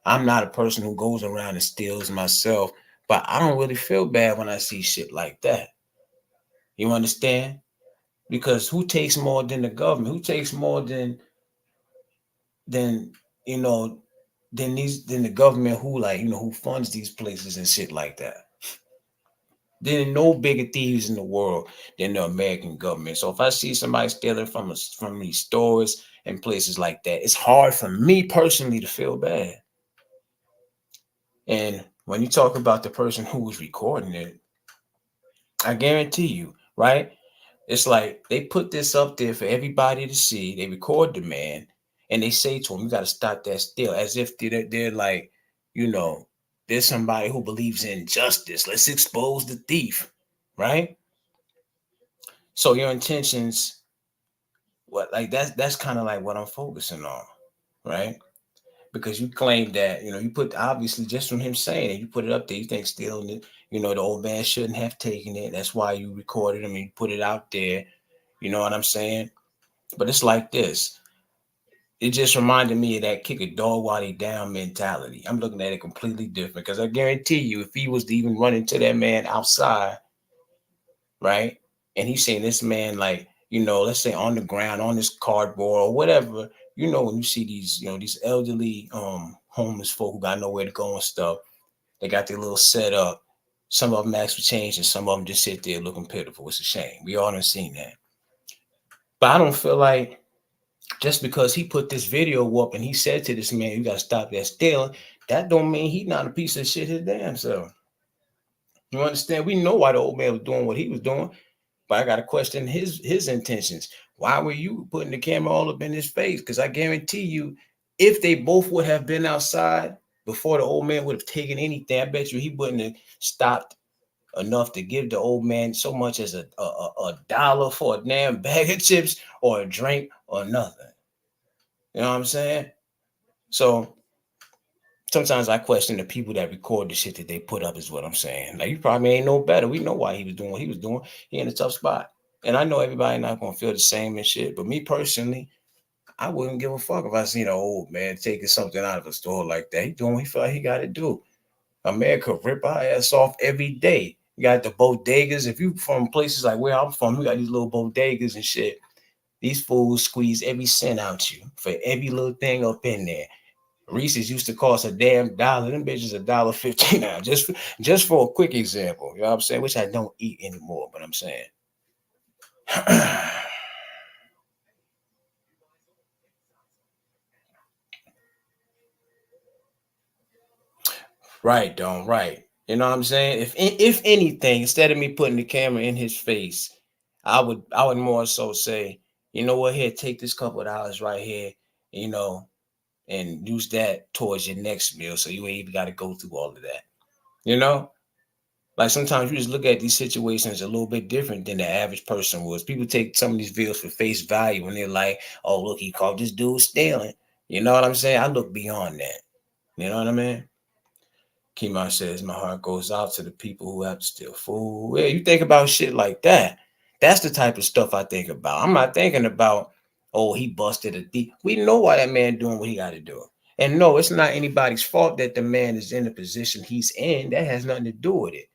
I'm not a person who goes around and steals myself, but I don't really feel bad when I see shit like that. You understand? Because who takes more than the government? Who takes more than you know than the government, who, like, you know, who funds these places and shit like that? There are no bigger thieves in the world than the American government. So if I see somebody stealing from these stores and places like that, it's hard for me personally to feel bad. And when you talk about the person who was recording it, I guarantee you, right? It's like they put this up there for everybody to see. They record the man and they say to him, you got to stop that steal, as if they're like, you know, there's somebody who believes in justice. Let's expose the thief, right? So your intentions, what, like that's kind of like what I'm focusing on. right? Because you claim that, you put, obviously, just from him saying it, you put it up there, you think stealing it, the old man shouldn't have taken it. That's why you recorded him and you put it out there. You know what I'm saying? But it's like this. It just reminded me of that kick a dog while they down mentality. I'm looking at it completely different because I guarantee you, if he was to even run into that man outside, right? And he's saying this man, like, let's say on the ground, on this cardboard or whatever, when you see these, these elderly homeless folk who got nowhere to go and stuff, they got their little setup. Some of them ask for change and some of them just sit there looking pitiful. It's a shame. We all done seen that. But I don't feel like just because he put this video up and he said to this man, you gotta stop that stealing, that don't mean he not a piece of shit his damn self. You understand? We know why the old man was doing what he was doing. But I got to question his intentions. Why were you putting the camera all up in his face? Because I guarantee you, if they both would have been outside before the old man would have taken anything, I bet you he wouldn't have stopped enough to give the old man so much as a dollar for a damn bag of chips or a drink or nothing. You know what I'm saying? So sometimes I question the people that record the shit that they put up, is what I'm saying. Like, you probably ain't no better. We know why he was doing what he was doing. He in a tough spot. And I know everybody not gonna feel the same and shit. But me personally, I wouldn't give a fuck if I seen an old man taking something out of a store like that. He doing what he feel like he gotta do. America rip our ass off every day. You got the bodegas. If you from places like where I'm from, we got these little bodegas and shit. These fools squeeze every cent out you for every little thing up in there. Reese's used to cost a damn dollar. Them bitches $1.50 now. Just for a quick example. You know what I'm saying? Which I don't eat anymore, but I'm saying. Right, Don, right. You know what I'm saying? If anything, instead of me putting the camera in his face, I would more so say, you know what, here, take this couple of dollars right here, you know, and use that towards your next meal so you ain't even got to go through all of that. You know? Like, sometimes you just look at these situations a little bit different than the average person was. People take some of these videos for face value and they're like, oh, look, he caught this dude stealing. You know what I'm saying? I look beyond that. You know what I mean? Kimon says, my heart goes out to the people who have to steal food. Yeah, you think about shit like that. That's the type of stuff I think about. I'm not thinking about, oh, he busted a thief. We know why that man doing what he got to do. And no, it's not anybody's fault that the man is in the position he's in. That has nothing to do with it.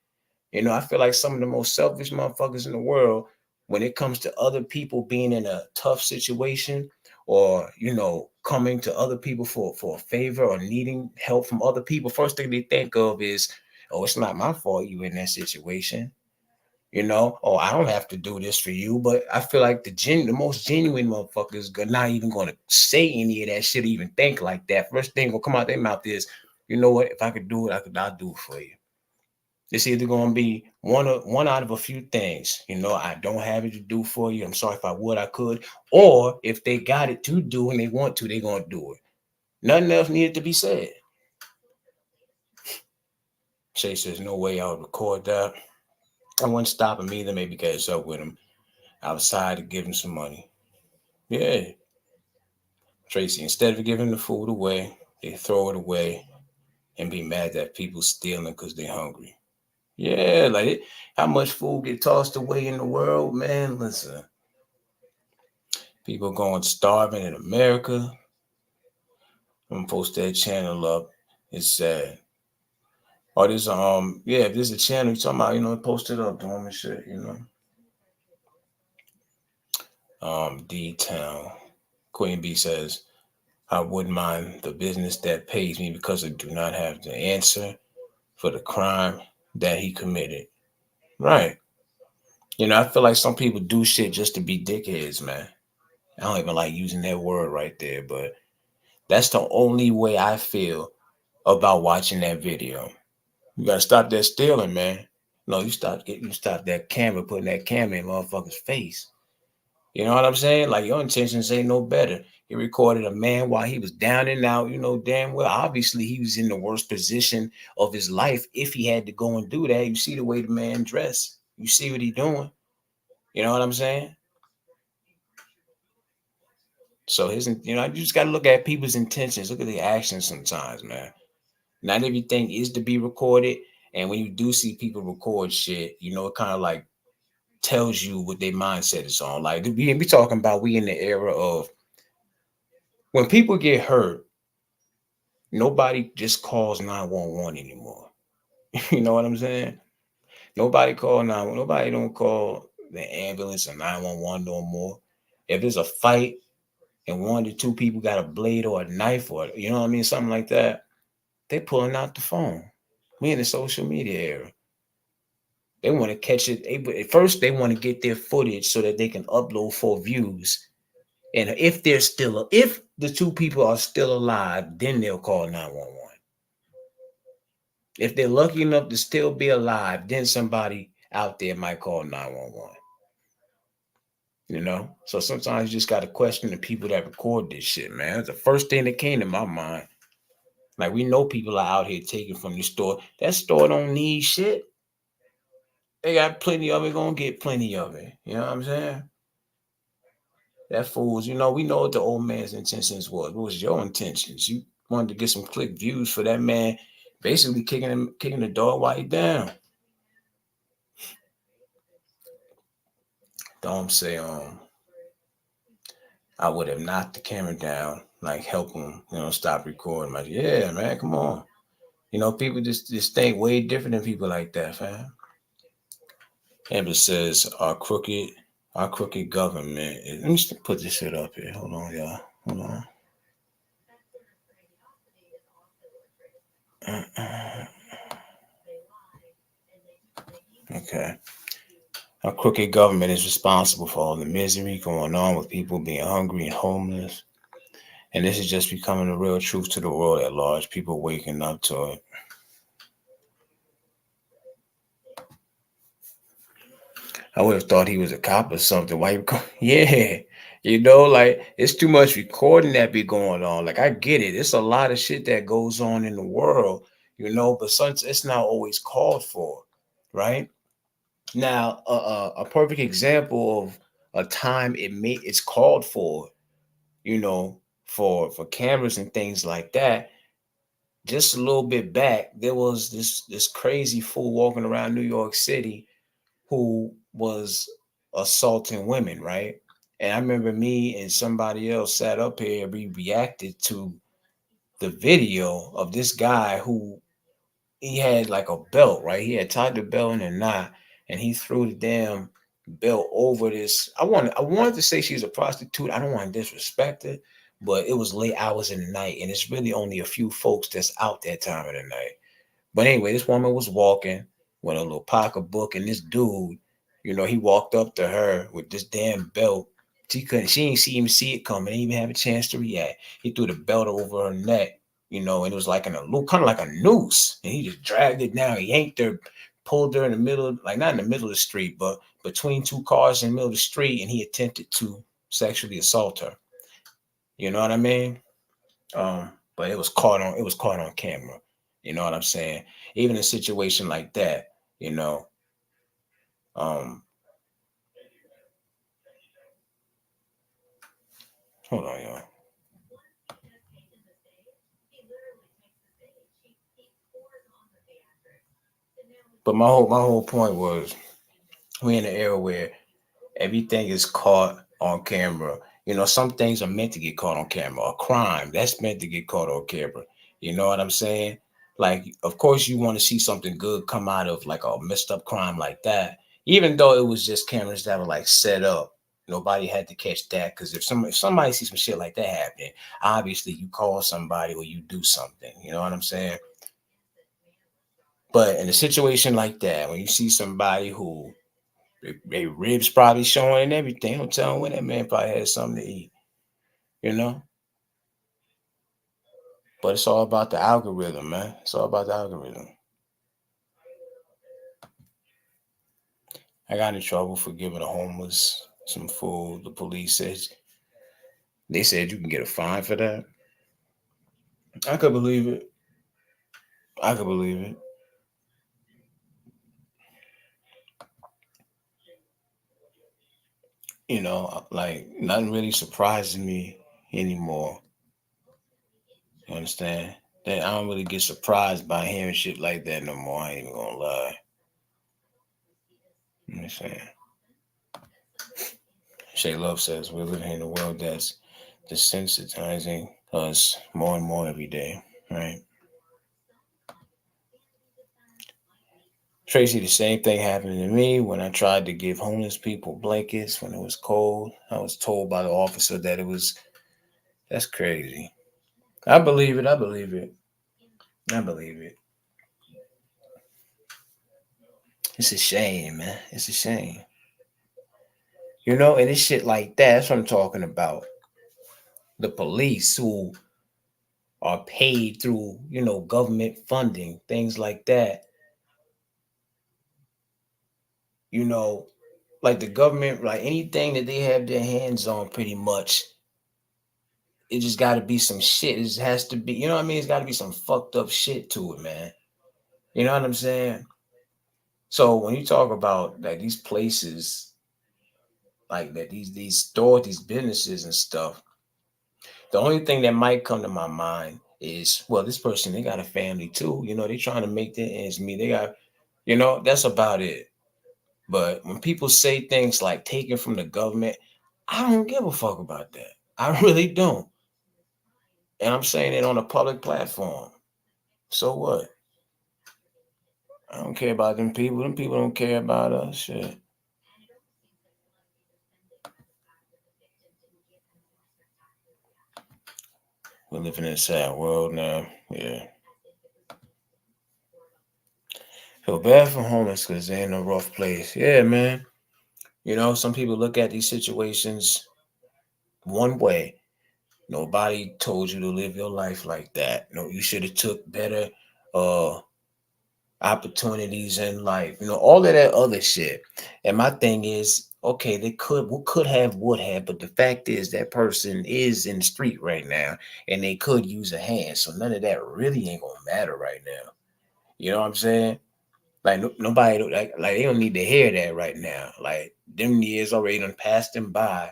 I feel like some of the most selfish motherfuckers in the world, when it comes to other people being in a tough situation or, coming to other people for a favor or needing help from other people, first thing they think of is, oh, it's not my fault you in that situation. Oh, I don't have to do this for you. But I feel like the most genuine motherfuckers are not even going to say any of that shit, even think like that. First thing will come out their mouth is, you know what? If I could do it, I'll do it for you. It's either going to be one out of a few things. I don't have it to do for you. I'm sorry. If I would, I could. Or if they got it to do and they want to, they're going to do it. Nothing else needed to be said. Shay says, no way I would record that. I wouldn't stop him either. Maybe catch up with him outside to give him some money. Yeah. Tracy, instead of giving the food away, they throw it away and be mad that people stealing because they're hungry. Yeah, like how much food get tossed away in the world, man? Listen, people going starving in America. I'm gonna post that channel up. It's sad. Or this if there's a channel you're talking about, post it up, doing shit, D Town. Queen B says, I wouldn't mind the business that pays me because I do not have the answer for the crime that he committed. Right. I feel like some people do shit just to be dickheads, man. I don't even like using that word right there, but that's the only way I feel about watching that video. You gotta stop that stealing, man. No, you stop that camera, putting that camera in motherfucker's face. You know what I'm saying? Like, your intentions ain't no better. He recorded a man while he was down and out, damn well. Obviously, he was in the worst position of his life if he had to go and do that. You see the way the man dressed. You see what he doing. You know what I'm saying? So you just got to look at people's intentions. Look at the actions sometimes, man. Not everything is to be recorded. And when you do see people record shit, it kind of like tells you what their mindset is on. Like we talking about, we in the era of when people get hurt, nobody just calls 911 anymore. You know what I'm saying? Nobody call 911. Nobody don't call the ambulance or 911 no more. If there's a fight and one or two people got a blade or a knife or something like that, they pulling out the phone. We in the social media era. They want to catch it. At first, they want to get their footage so that they can upload for views. And if the two people are still alive, then they'll call 911. If they're lucky enough to still be alive, then somebody out there might call 911. So sometimes you just got to question the people that record this shit, man. That's the first thing that came to my mind. Like, we know people are out here taking from the store. That store don't need shit. They got plenty of it, gonna get plenty of it. You know what I'm saying? That fools, we know what the old man's intentions was. What was your intentions? You wanted to get some click views for that man, basically kicking the dog while he down. Don't say I would have knocked the camera down, like help him, stop recording. Like, yeah, man, come on. People just think way different than people like that, fam. Amber says our crooked government is, let me just put this shit up here. Hold on, y'all. Hold on. Okay. Our crooked government is responsible for all the misery going on with people being hungry and homeless. And this is just becoming a real truth to the world at large. People waking up to it. I would have thought he was a cop or something. Why you yeah. Like, it's too much recording that be going on. Like, I get it. It's a lot of shit that goes on in the world, but it's not always called for, right? Now, a perfect example of a time it's called for, for cameras and things like that. Just a little bit back, there was this crazy fool walking around New York City who was assaulting women, right? And I remember me and somebody else sat up here, we reacted to the video of this guy who he had like a belt, right? He had tied the belt in a knot, and he threw the damn belt over this. I wanted to say she's a prostitute. I don't want to disrespect her, but it was late hours in the night, and it's really only a few folks that's out that time of the night. But anyway, this woman was walking with a little pocketbook, and this dude, he walked up to her with this damn belt. She didn't even see it coming. Didn't even have a chance to react. He threw the belt over her neck, and it was like in a loop, kind of like a noose. And he just dragged it down. He yanked her, pulled her in the middle, like not in the middle of the street, but between two cars in the middle of the street, and he attempted to sexually assault her. You know what I mean? But it was caught on camera. You know what I'm saying? Even in a situation like that, hold on, y'all. But my whole point was, we're in an era where everything is caught on camera. Some things are meant to get caught on camera. A crime that's meant to get caught on camera. You know what I'm saying? Like, of course, you want to see something good come out of like a messed up crime like that, even though it was just cameras that were like set up. Nobody had to catch that, because if somebody sees some shit like that happening, obviously you call somebody or you do something. You know what I'm saying? But in a situation like that, when you see somebody who they ribs probably showing and everything, don't tell them when that man probably had something to eat, you know? But it's all about the algorithm, man. It's all about the algorithm. I got in trouble for giving the homeless some food. The police said you can get a fine for that. I could believe it. I could believe it. Like, nothing really surprises me anymore. You understand? That I don't really get surprised by hearing shit like that no more. I ain't even gonna lie. You know what I'm saying? Shay Love says we're living in a world that's desensitizing us more and more every day, right? Tracy, the same thing happened to me when I tried to give homeless people blankets when it was cold. I was told by the officer that that's crazy. I believe it. I believe it. I believe it. It's a shame, man. It's a shame. You know, and it's shit like that. That's what I'm talking about. The police who are paid through, government funding, things like that. Like the government, like anything that they have their hands on, pretty much, it just got to be some shit. It just has to be, you know what I mean? It's got to be some fucked up shit to it, man. You know what I'm saying? So when you talk about like these places, like that, these stores, these businesses and stuff, the only thing that might come to my mind is, well, this person, they got a family too. They trying to make their ends meet. They got, that's about it. But when people say things like taken from the government, I don't give a fuck about that. I really don't. And I'm saying it on a public platform. So what? I don't care about them people. Them people don't care about us. Shit. We're living in a sad world now. Yeah. Feel bad for homeless because they're in a rough place. Yeah, man. Some people look at these situations one way. Nobody told you to live your life like that. No, you should have took better opportunities in life. All of that other shit. And my thing is, okay, they would have, but the fact is that person is in the street right now and they could use a hand. So none of that really ain't gonna matter right now. You know what I'm saying? Like nobody like they don't need to hear that right now. Like them years already done passed them by,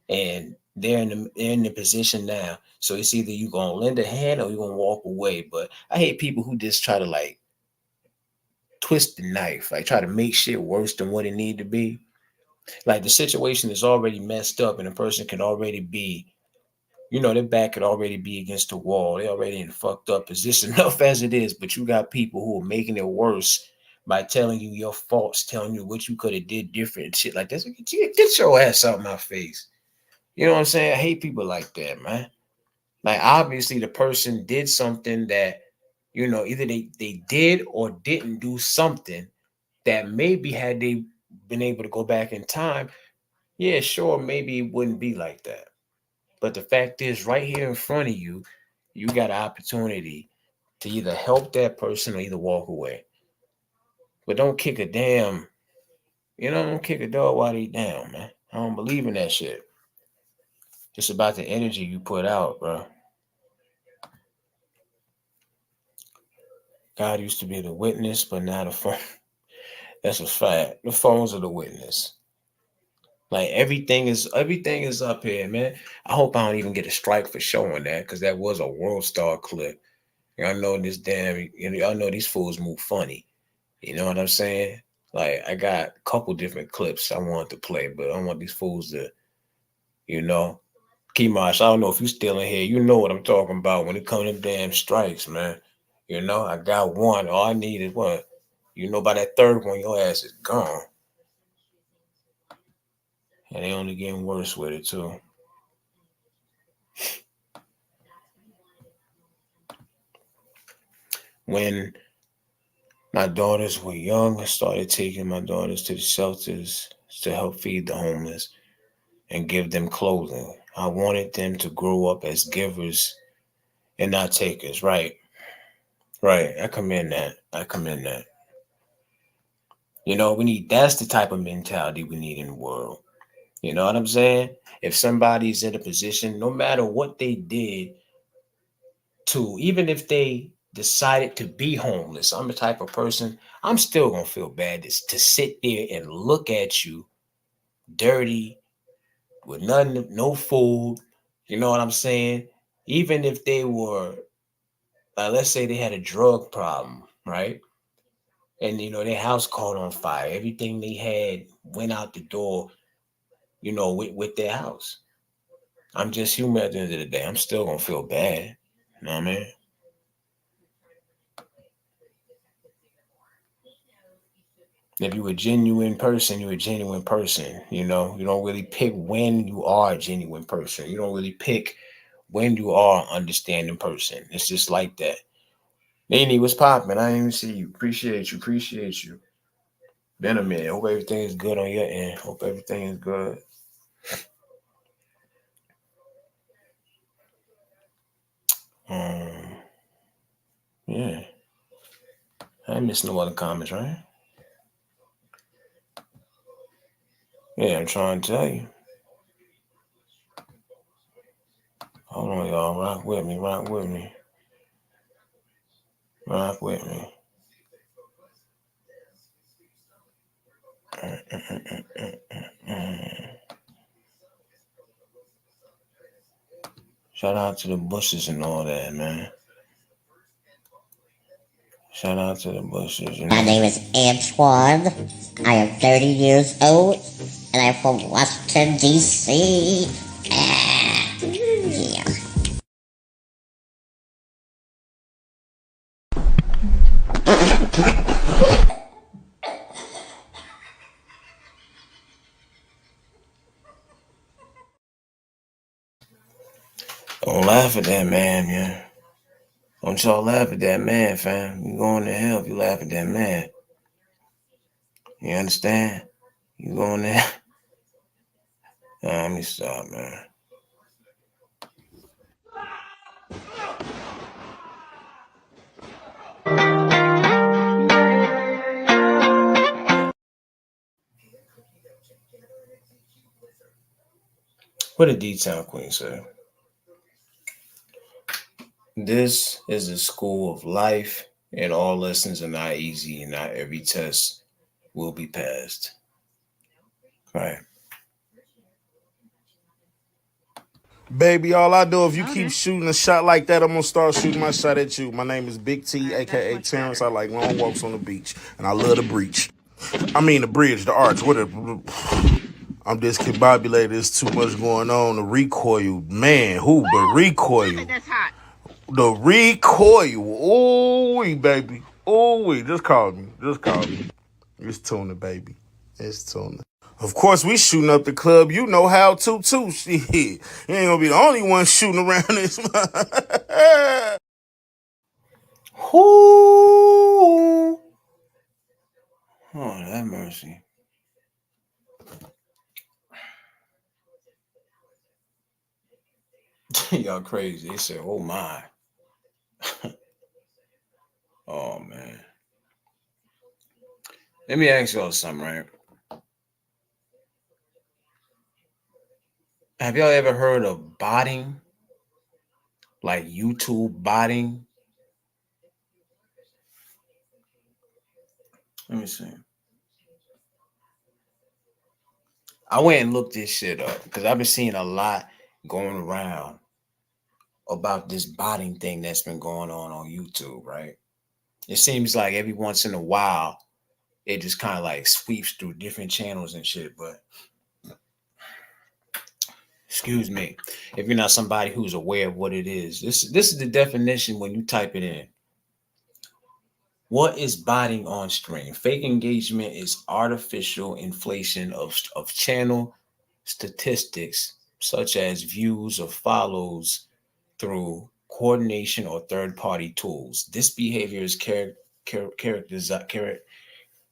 and they're in the position now. So it's either you gonna lend a hand or you gonna walk away. But I hate people who just try to like twist the knife, like try to make shit worse than what it need to be. Like the situation is already messed up, and a person can already be, their back could already be against the wall. They already in a fucked up position enough as it is. But you got people who are making it worse by telling you your faults, telling you what you could have did different and shit like this. Get your ass out my face. You know what I'm saying? I hate people like that, man. Like obviously the person did something that, either they did or didn't do something that maybe had they been able to go back in time, yeah, sure, maybe it wouldn't be like that. But the fact is, right here in front of you, you got an opportunity to either help that person or either walk away. But don't kick a don't kick a dog while he's down, man. I don't believe in that shit. It's about the energy you put out, bro. God used to be the witness, but now the phone. That's a fact. The phones are the witness. Like everything is up here, man. I hope I don't even get a strike for showing that, because that was a World Star clip. I know this y'all know these fools move funny. You know what I'm saying? Like I got a couple different clips I want to play, but I don't want these fools to, Keymosh, I don't know if you still in here. You know what I'm talking about when it comes to them damn strikes, man. I got one. All I need is one. By that third one, your ass is gone. And they only getting worse with it too. When my daughters were young, I started taking my daughters to the shelters to help feed the homeless and give them clothing. I wanted them to grow up as givers and not takers. Right. Right. I commend that. That's the type of mentality we need in the world. You know what I'm saying? If somebody's in a position, no matter what they did even if they decided to be homeless, I'm the type of person, I'm still going to feel bad to sit there and look at you dirty with nothing, no food, You know what I'm saying? Even if they were, let's say they had a drug problem, right? And, their house caught on fire. Everything they had went out the door, with their house. I'm just human at the end of the day. I'm still going to feel bad. You know what I mean? If you're a genuine person, you're a genuine person. You don't really pick when you are a genuine person. You don't really pick when you are an understanding person. It's just like that. Nene, what's popping? I didn't even see you. Appreciate you. Been a minute. Hope everything is good on your end. Hope everything is good. Yeah. I ain't missing no other comments, right? Yeah, I'm trying to tell you. Hold on, y'all. Rock with me. Shout out to the Bushes and all that, man. Shout out to the Bushes. My name is Antoine. I am 30 years old, and I'm from Washington, D.C. Yeah. Don't laugh at that man, man. Don't y'all laugh at that man, fam. You going to hell if you laugh at that man. You understand? You going there? Let me stop, man. What did D-Town Queen say? This is a school of life, and all lessons are not easy, and not every test will be passed. Right. Baby, all I do, if you keep shooting a shot like that, I'm gonna start shooting my shot at you. My name is Big T, aka Terrence. I like long walks on the beach, and I love the breach. I mean the bridge, the arch. I'm discombobulated. There's too much going on. The recoil, man. The recoil? The recoil. Ooh, baby. Ooh, just call me. It's Tuna, baby. It's Tuna. Of course, we shooting up the club. You know how to, too. Shit. You ain't gonna be the only one shooting around this. Whoo! Oh, have mercy. Y'all crazy. They said, oh my. Oh, man. Let me ask y'all something, right? Have y'all ever heard of botting? Like YouTube botting? Let me see. I went and looked this shit up because I've been seeing a lot going around about this botting thing that's been going on YouTube, right? It seems like every once in a while, it just kind of like sweeps through different channels and shit. But excuse me, if you're not somebody who's aware of what it is, this is the definition when you type it in. What is botting on stream? Fake engagement is artificial inflation of channel statistics, such as views or follows through coordination or third-party tools. This behavior is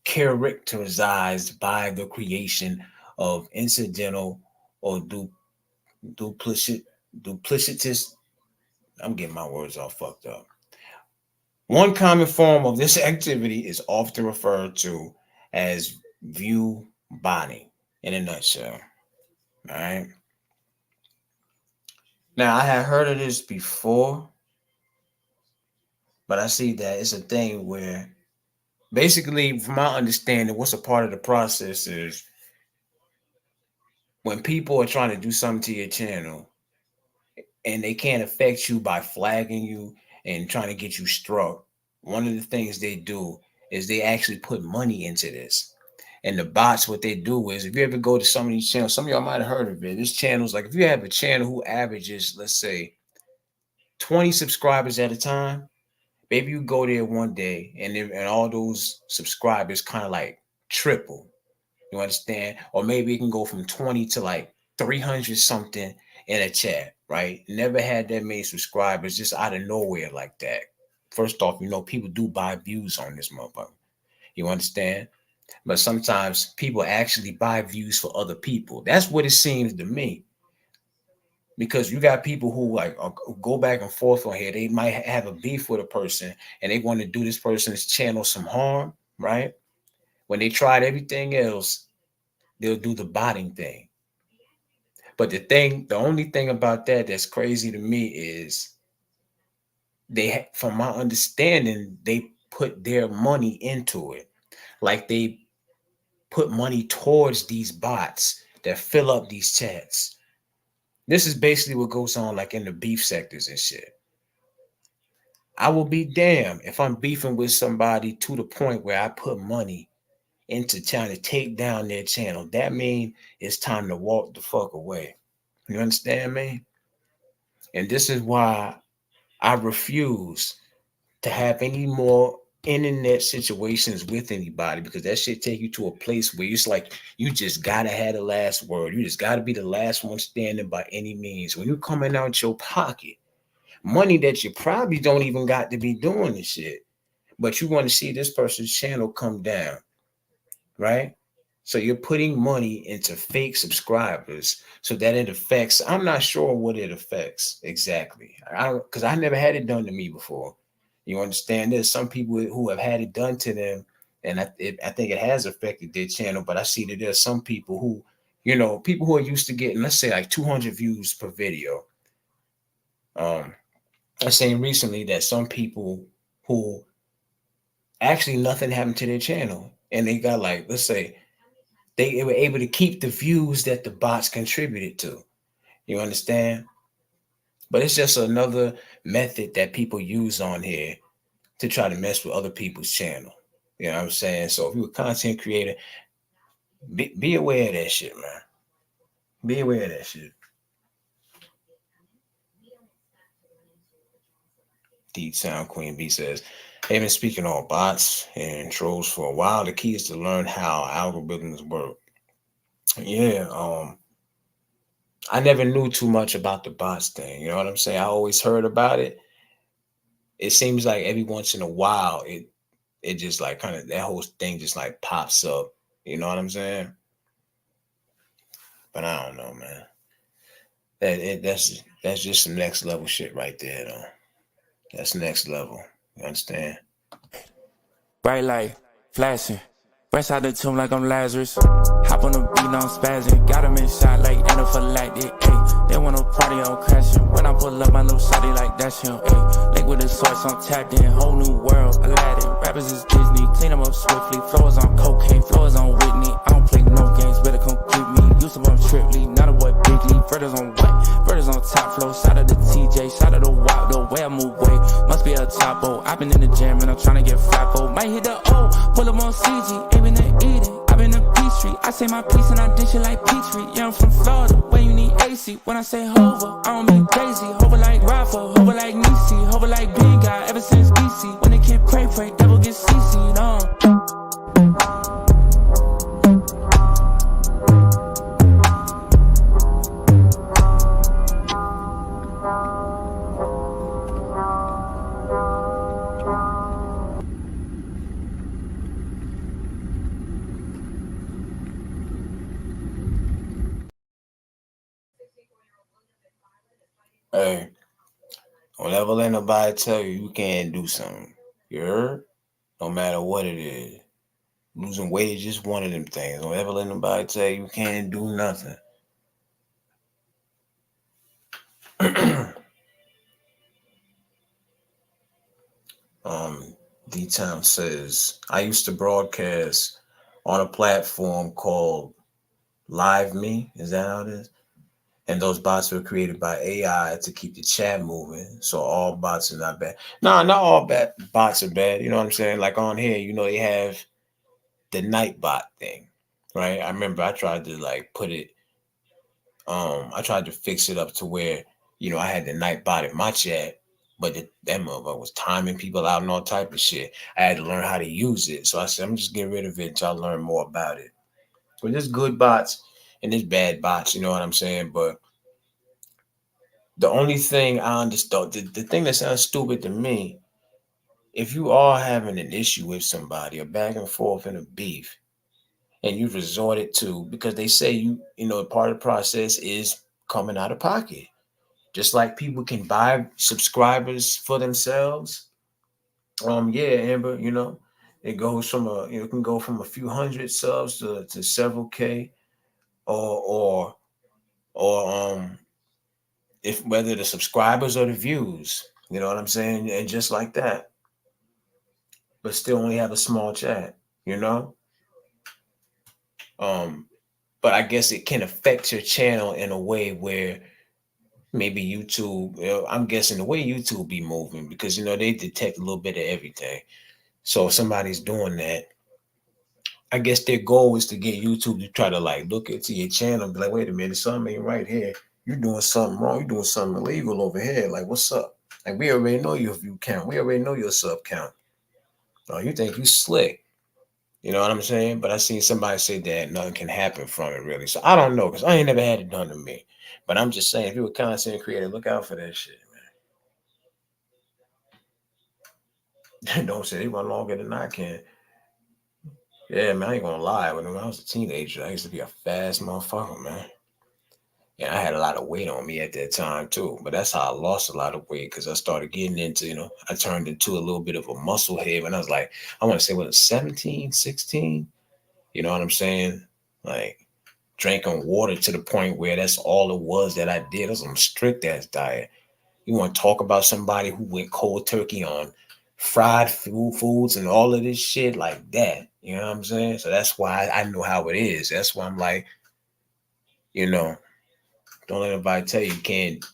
characterized by the creation of incidental or duplicitous. I'm getting my words all fucked up. One common form of this activity is often referred to as view botting in a nutshell. All right. Now, I had heard of this before, but I see that it's a thing where basically, from my understanding, what's a part of the process is when people are trying to do something to your channel, and they can't affect you by flagging you and trying to get you struck. One of the things they do is they actually put money into this. And the bots, what they do is, if you ever go to some of these channels, some of y'all might have heard of it. This channel's like, if you have a channel who averages, let's say, 20 subscribers at a time, maybe you go there one day and all those subscribers kind of like triple. You understand? Or maybe it can go from 20 to like 300 something in a chat, right? Never had that many subscribers just out of nowhere like that. First off, people do buy views on this motherfucker. You understand? But sometimes people actually buy views for other people. That's what it seems to me. Because you got people who like go back and forth on here. They might have a beef with a person and they want to do this person's channel some harm, right? When they tried everything else, they'll do the botting thing. But the only thing about that that's crazy to me is from my understanding, they put their money into it. Like they put money towards these bots that fill up these chats. This is basically what goes on like in the beef sectors and shit. I will be damned if I'm beefing with somebody to the point where I put money into trying to take down their channel. That means it's time to walk the fuck away. You understand me? And this is why I refuse to have any more internet situations with anybody, because that shit take you to a place where it's like you just gotta have the last word. You just gotta be the last one standing by any means. When you're coming out your pocket, money that you probably don't even got to be doing this shit, but you want to see this person's channel come down, right? So you're putting money into fake subscribers so that it affects. I'm not sure what it affects exactly. Because I never had it done to me before. You understand? There's some people who have had it done to them, and I think it has affected their channel. But I see that there's some people who, people who are used to getting, let's say, like 200 views per video. I seen recently that some people who actually nothing happened to their channel, and they got like, let's say, they were able to keep the views that the bots contributed to. You understand? But it's just another method that people use on here to try to mess with other people's channel. You know what I'm saying? So if you're a content creator, be aware of that shit, man. Be aware of that shit. Deep Sound Queen B says, I've been speaking on bots and trolls for a while. The key is to learn how algorithms work. Yeah, I never knew too much about the bots thing. You know what I'm saying? I always heard about it. It seems like every once in a while, it just like kind of that whole thing just like pops up. You know what I'm saying? But I don't know, man. That's just some next level shit right there, though. That's next level. You understand? Bright light, flashing. Fresh out the tomb like I'm Lazarus. Hop on the beat, I'm spazzing. Got him in shot like anaphylactic. Ayy, they wanna party, I'm crashing. When I pull up my little shawty like that's him. Ayy, link with the source, I'm tapped in. Whole new world, Aladdin. Rappers is Disney, clean them up swiftly. Floors on cocaine, floors on Whitney. I don't play no games, better come get me. Used to bump Tripley, not a boy Bigly. Verters on what? Verters on top flow. Shout out to TJ, shout out to WAP. The way I move weight, must be a topo. I've been in the gym and I'm trying to get flappo. Might hit the O, pull up on CG, aiming at Eden. I've been to Peachtree, I say my piece and I dish it like Petrie. Yeah, I'm from Florida, where you need AC. When I say hover, I don't mean crazy. Hover like Rafa, hover like Nisi, hover like Big Guy ever since BC. When they can't pray, devil get CC'd on. Hey, don't ever let nobody tell you can't do something. You heard? No matter what it is. Losing weight is just one of them things. Don't ever let nobody tell you can't do nothing. D-Town says, I used to broadcast on a platform called Live Me. Is that how it is? And those bots were created by AI to keep the chat moving. So all bots are not bad. No, not all bad bots are bad. You know what I'm saying? Like on here, they have the night bot thing, right? I remember I tried to like put it, I tried to fix it up to where, I had the night bot in my chat, but that motherfucker was timing people out and all type of shit. I had to learn how to use it. So I said, I'm just getting rid of it until I learn more about it. But there's good bots and there's bad bots, you know what I'm saying? But the only thing I understood, the thing that sounds stupid to me, if you are having an issue with somebody, a back and forth and a beef, and you resorted to, because they say part of the process is coming out of pocket. Just like people can buy subscribers for themselves. Yeah, Amber, it goes from it can go from a few hundred subs to several K, or if whether the subscribers or the views, you know what I'm saying? And just like that, but still only have a small chat, you know? But I guess it can affect your channel in a way where maybe YouTube, I'm guessing the way YouTube be moving, because they detect a little bit of everything. So if somebody's doing that, I guess their goal is to get YouTube to try to like look into your channel and be like, wait a minute, something ain't right here. You're doing something wrong. You're doing something illegal over here. Like, what's up? Like, we already know your view count. We already know your sub count. Oh, you think you slick. You know what I'm saying? But I seen somebody say that nothing can happen from it, really. So I don't know, because I ain't never had it done to me. But I'm just saying, if you're a content creator, look out for that shit, man. Don't say they run longer than I can. Yeah, man, I ain't gonna lie. When I was a teenager, I used to be a fast motherfucker, man. And I had a lot of weight on me at that time, too. But that's how I lost a lot of weight, because I started getting into, I turned into a little bit of a muscle head when I was like, I want to say, what, 17, 16? You know what I'm saying? Like, drinking water to the point where that's all it was that I did. It was some strict ass diet. You want to talk about somebody who went cold turkey on fried foods and all of this shit like that. You know what I'm saying? So that's why I know how it is. That's why I'm like, don't let anybody tell you can't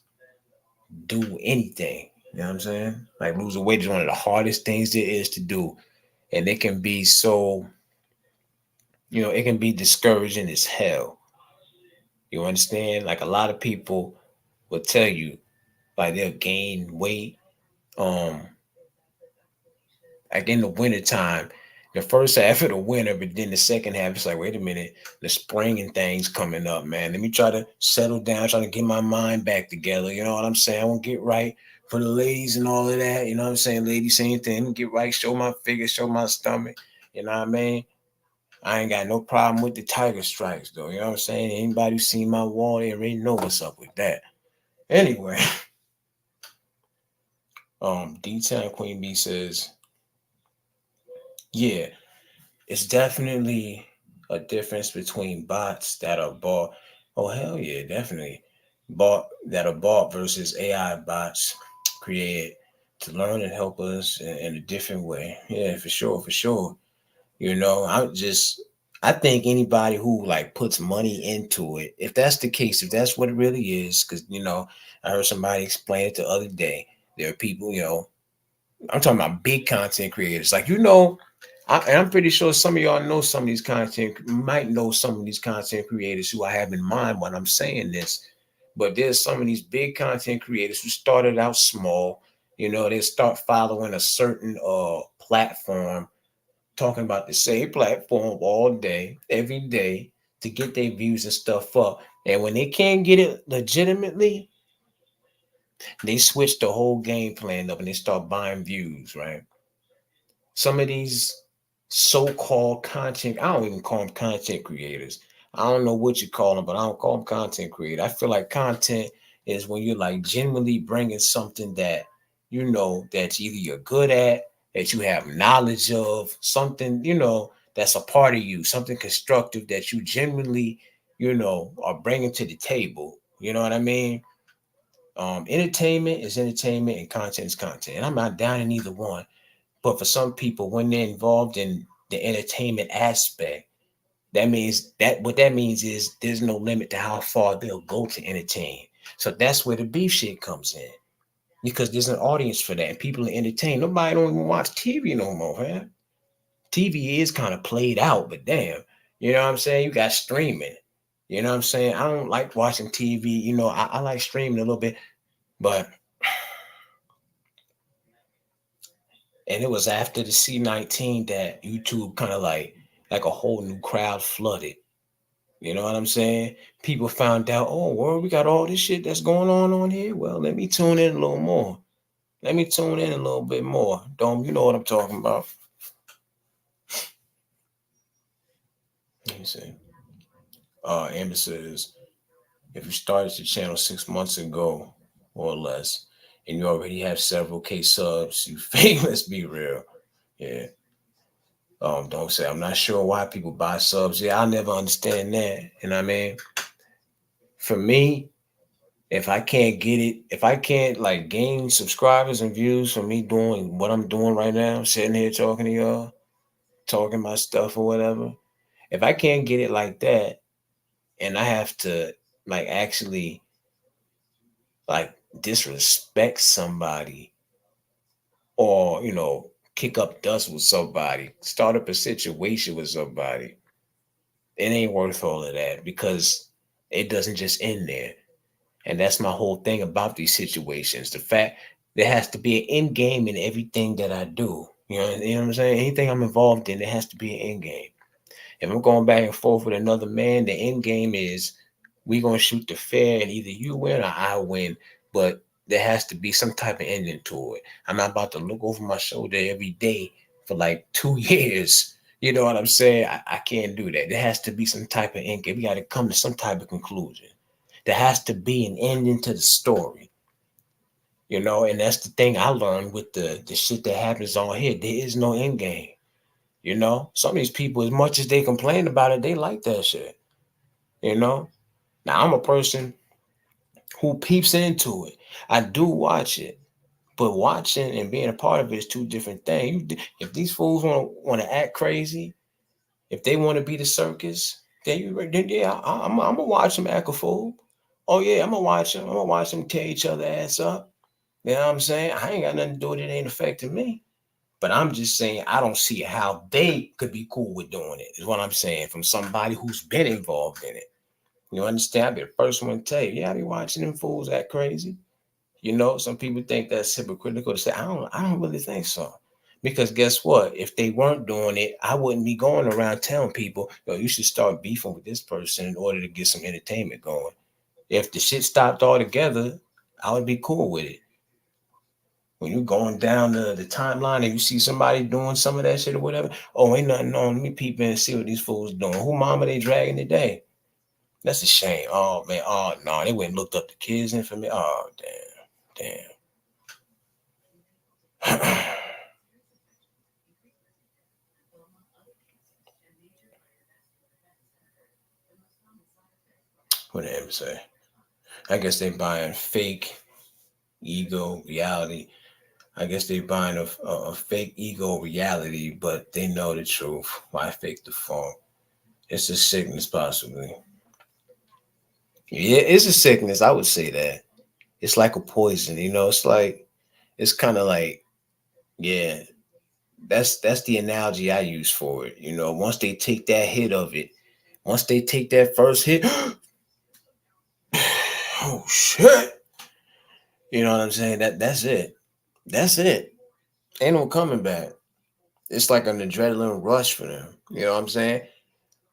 do anything. You know what I'm saying? Like losing weight is one of the hardest things there is to do. And it can be so, it can be discouraging as hell. You understand? Like a lot of people will tell you, like they'll gain weight. Like in the wintertime, the first half of the winter, but then the second half, it's like, wait a minute, the spring and things coming up, man. Let me try to settle down, trying to get my mind back together. You know what I'm saying? I want to get right for the ladies and all of that. You know what I'm saying? Ladies, same thing. Get right, show my figure, show my stomach. You know what I mean? I ain't got no problem with the tiger stripes, though. You know what I'm saying? Anybody who seen my wall, they already know what's up with that. Anyway, D-Town Queen B says, yeah, it's definitely a difference between bots that are bought. Oh, hell yeah, definitely. Bought that are bought versus AI bots created to learn and help us in a different way. Yeah, for sure, for sure. I think anybody who like puts money into it, if that's the case, if that's what it really is, because, I heard somebody explain it the other day. There are people, I'm talking about big content creators. Like, I'm pretty sure some of y'all know some of these might know some of these content creators who I have in mind when I'm saying this. But there's some of these big content creators who started out small. They start following a certain platform, talking about the same platform all day, every day, to get their views and stuff up. And when they can't get it legitimately, they switch the whole game plan up and they start buying views, right? Some of these so-called content, I don't even call them content creators. I don't know what you call them, but I don't call them content creator. I feel like content is when you're like genuinely bringing something that that's either you're good at, that you have knowledge of, something that's a part of you, something constructive that you genuinely are bringing to the table. You know what I mean? Entertainment is entertainment and content is content, and I'm not down in either one. But for some people, when they're involved in the entertainment aspect, That means that what that means is there's no limit to how far they'll go to entertain. So that's where the beef shit comes in. Because there's an audience for that. And people are entertained. Nobody don't even watch TV no more, man. TV is kind of played out, but damn, you know what I'm saying? You got streaming. You know what I'm saying? I don't like watching TV. You know, I like streaming a little bit, but and it was after the C-19 that YouTube kind of like a whole new crowd flooded. You know what I'm saying? People found out, oh, well, we got all this shit that's going on here. Well, let me tune in a little more. Let me tune in a little bit more. Dome, you know what I'm talking about. Let me see. Amber says, if you started your channel 6 months ago or less, and you already have several K subs, you fake. Let's be real. Yeah. Don't say I'm not sure why people buy subs. Yeah, I'll never understand that. You know what I mean? For me, if I can't get it, if I can't like gain subscribers and views from me doing what I'm doing right now, sitting here talking to y'all, talking my stuff or whatever, if I can't get it like that, and I have to like actually like disrespect somebody or, you know, kick up dust with somebody, start up a situation with somebody, it ain't worth all of that because it doesn't just end there. And that's my whole thing about these situations. The fact there has to be an end game in everything that I do. You know what I'm saying? Anything I'm involved in, there has to be an end game. If I'm going back and forth with another man, the end game is we're gonna shoot the fair and either you win or I win. But there has to be some type of ending to it. I'm not about to look over my shoulder every day for like 2 years. You know what I'm saying? I can't do that. There has to be some type of end game. We got to come to some type of conclusion. There has to be an ending to the story. You know, and that's the thing I learned with the shit that happens on here. There is no end game. You know, some of these people, as much as they complain about it, they like that shit. You know, now I'm a person who peeps into it. I do watch it, but watching and being a part of it is two different things. If these fools want to act crazy, if they want to be the circus, then yeah, I'm gonna watch them act a fool. Oh yeah, I'm gonna watch them. I'm gonna watch them tear each other ass up. You know what I'm saying? I ain't got nothing to do with it. It ain't affecting me. But I'm just saying I don't see how they could be cool with doing it. Is what I'm saying from somebody who's been involved in it. You understand? I'll be the first one to tell you, yeah, I be watching them fools act crazy. You know, some people think that's hypocritical to say. I don't really think so. Because guess what? If they weren't doing it, I wouldn't be going around telling people, yo, you should start beefing with this person in order to get some entertainment going. If the shit stopped altogether, I would be cool with it. When you're going down the timeline and you see somebody doing some of that shit or whatever, oh, ain't nothing on. Let me peep in and see what these fools doing. Who mama they dragging today? That's a shame. Oh man. Oh no, they went and looked up the kids' information. Oh damn. What did I say? I guess they buying fake ego reality. I guess they buying a fake ego reality, but they know the truth. Why fake the phone? It's a sickness, possibly. Yeah, it's a sickness. I would say that. It's like a poison, you know. It's kind of like, yeah. That's the analogy I use for it. You know, once they take that hit of it, once they take that first hit, oh shit. You know what I'm saying? That's it. That's it. Ain't no coming back. It's like an adrenaline rush for them. You know what I'm saying?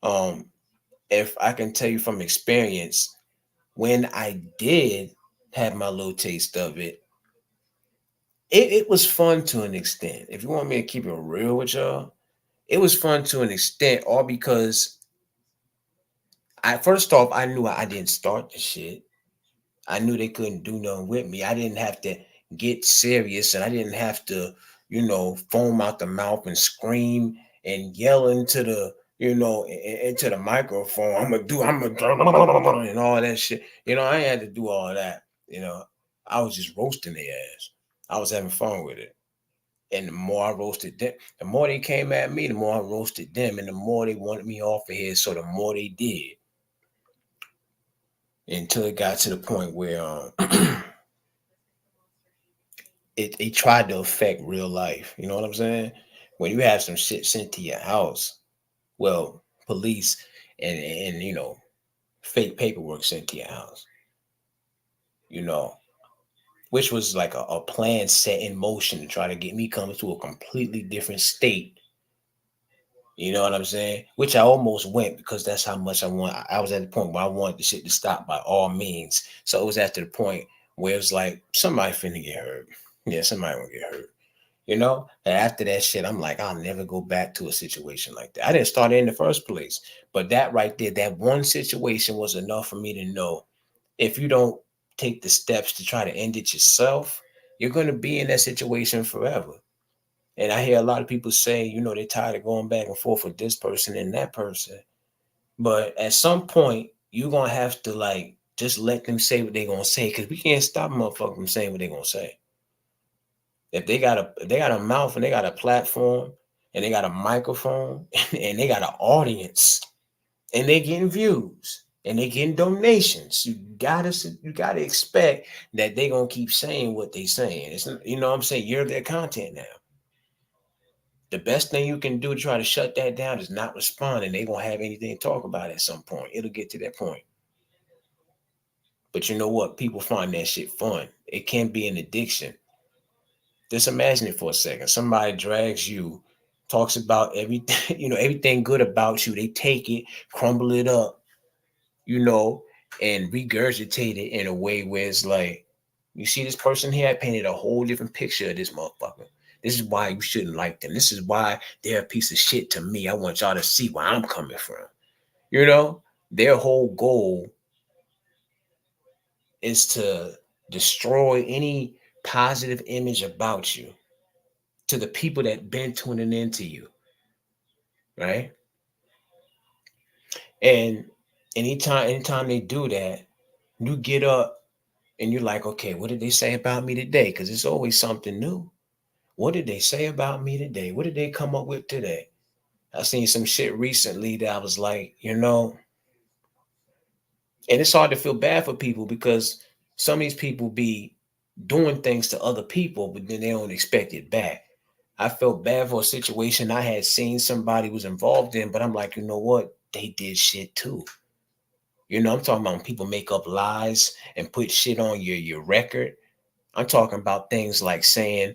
Um, if I can tell you from experience, when I did have my little taste of it, it was fun to an extent. If you want me to keep it real with y'all, it was fun to an extent, all because I first off I knew I didn't start the shit. I knew they couldn't do nothing with me. I didn't have to get serious and I didn't have to, you know, foam out the mouth and scream and yell into the, you know, into the microphone. I'm gonna and all that shit. You know, I ain't had to do all that. You know, I was just roasting their ass. I was having fun with it. And the more I roasted them, the more they came at me, the more I roasted them, and the more they wanted me off of here, so the more they did. Until it got to the point where it tried to affect real life. You know what I'm saying? When you have some shit sent to your house, well, police and you know, fake paperwork sent to your house, you know, which was like a plan set in motion to try to get me coming to a completely different state. You know what I'm saying? Which I almost went because that's how much I want. I was at the point where I wanted the shit to stop by all means. So it was at the point where it was like somebody finna get hurt. Yeah, somebody gonna get hurt. You know, and after that shit, I'm like, I'll never go back to a situation like that. I didn't start it in the first place, but that right there, that one situation was enough for me to know if you don't take the steps to try to end it yourself, you're going to be in that situation forever. And I hear a lot of people say, you know, they're tired of going back and forth with this person and that person. But at some point, you're going to have to like just let them say what they're going to say, because we can't stop motherfuckers from saying what they're going to say. If they got a mouth and they got a platform and they got a microphone and they got an audience and they getting views and they getting donations, you gotta expect that they gonna keep saying what they saying. It's, you know what I'm saying, you're their content now. The best thing you can do to try to shut that down is not respond, and they gonna have anything to talk about at some point. It'll get to that point. But you know what? People find that shit fun. It can be an addiction. Just imagine it for a second. Somebody drags you, talks about everything, you know, everything good about you. They take it, crumble it up, you know, and regurgitate it in a way where it's like, you see this person here, I painted a whole different picture of this motherfucker. This is why you shouldn't like them. This is why they're a piece of shit to me. I want y'all to see where I'm coming from. You know, their whole goal is to destroy any positive image about you to the people that been tuning into you, right? And anytime they do that, you get up and you're like, okay, what did they say about me today? Because it's always something new. What did they say about me today? What did they come up with today? I seen some shit recently that I was like, you know, and it's hard to feel bad for people because some of these people be doing things to other people, but then they don't expect it back. I felt bad for a situation I had seen somebody was involved in, but I'm like, you know what? They did shit too. You know, I'm talking about when people make up lies and put shit on your record. I'm talking about things like saying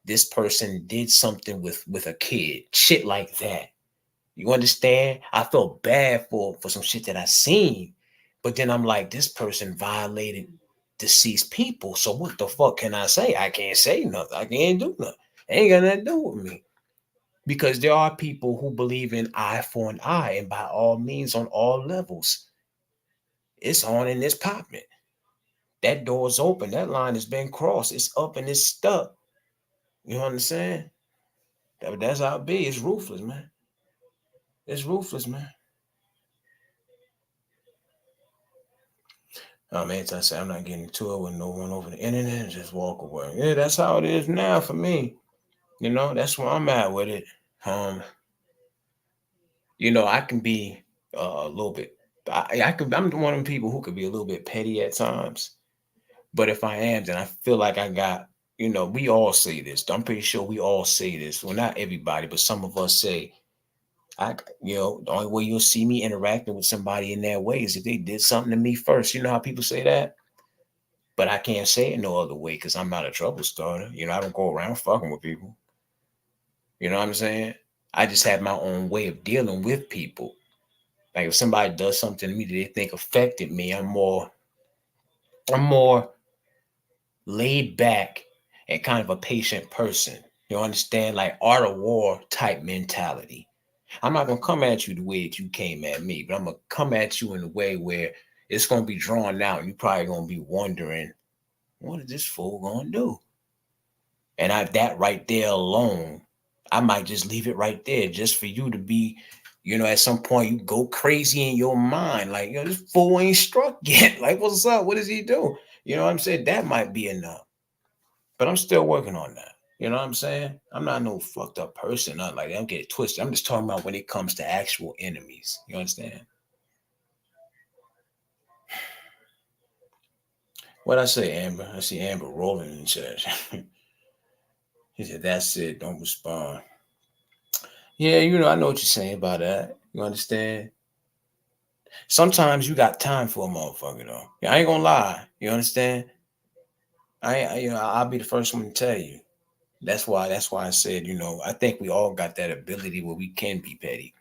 this person did something with a kid, shit like that. You understand? I felt bad for some shit that I seen, but then I'm like, this person violated deceased people. So what the fuck can I say? I can't say nothing. I can't do nothing. It ain't got nothing to do with me. Because there are people who believe in eye for an eye, and by all means, on all levels, it's on and it's popping. That door's open. That line has been crossed. It's up and it's stuck. You understand? That's how it be. It's ruthless, man. It's ruthless, man. Man, I say I'm not getting into it with no one over the internet and just walk away. Yeah, that's how it is now for me. You know, that's where I'm at with it. You know, I can be a little bit. I'm one of the people who could be a little bit petty at times. But if I am, then I feel like I got. You know, we all say this. I'm pretty sure we all say this. Well, not everybody, but some of us say, you know, the only way you'll see me interacting with somebody in that way is if they did something to me first. You know how people say that? But I can't say it no other way because I'm not a trouble starter. You know, I don't go around fucking with people. You know what I'm saying? I just have my own way of dealing with people. Like if somebody does something to me that they think affected me, I'm more laid back and kind of a patient person. You understand? Like art of war type mentality. I'm not gonna come at you the way that you came at me, but I'm gonna come at you in a way where it's gonna be drawn out. And you're probably gonna be wondering, what is this fool gonna do? And that right there alone, I might just leave it right there just for you to be, you know, at some point you go crazy in your mind. Like, you know, this fool ain't struck yet. Like, what's up? What does he do? You know what I'm saying? That might be enough. But I'm still working on that. You know what I'm saying? I'm not no fucked up person, nothing like that. Don't get it twisted. I'm just talking about when it comes to actual enemies. You understand? What I say, Amber? I see Amber rolling in the chat. He said, "That's it. Don't respond." Yeah, I know what you're saying about that. You understand? Sometimes you got time for a motherfucker though. Yeah, I ain't gonna lie. You understand? I'll be the first one to tell you. That's why I said, I think we all got that ability where we can be petty.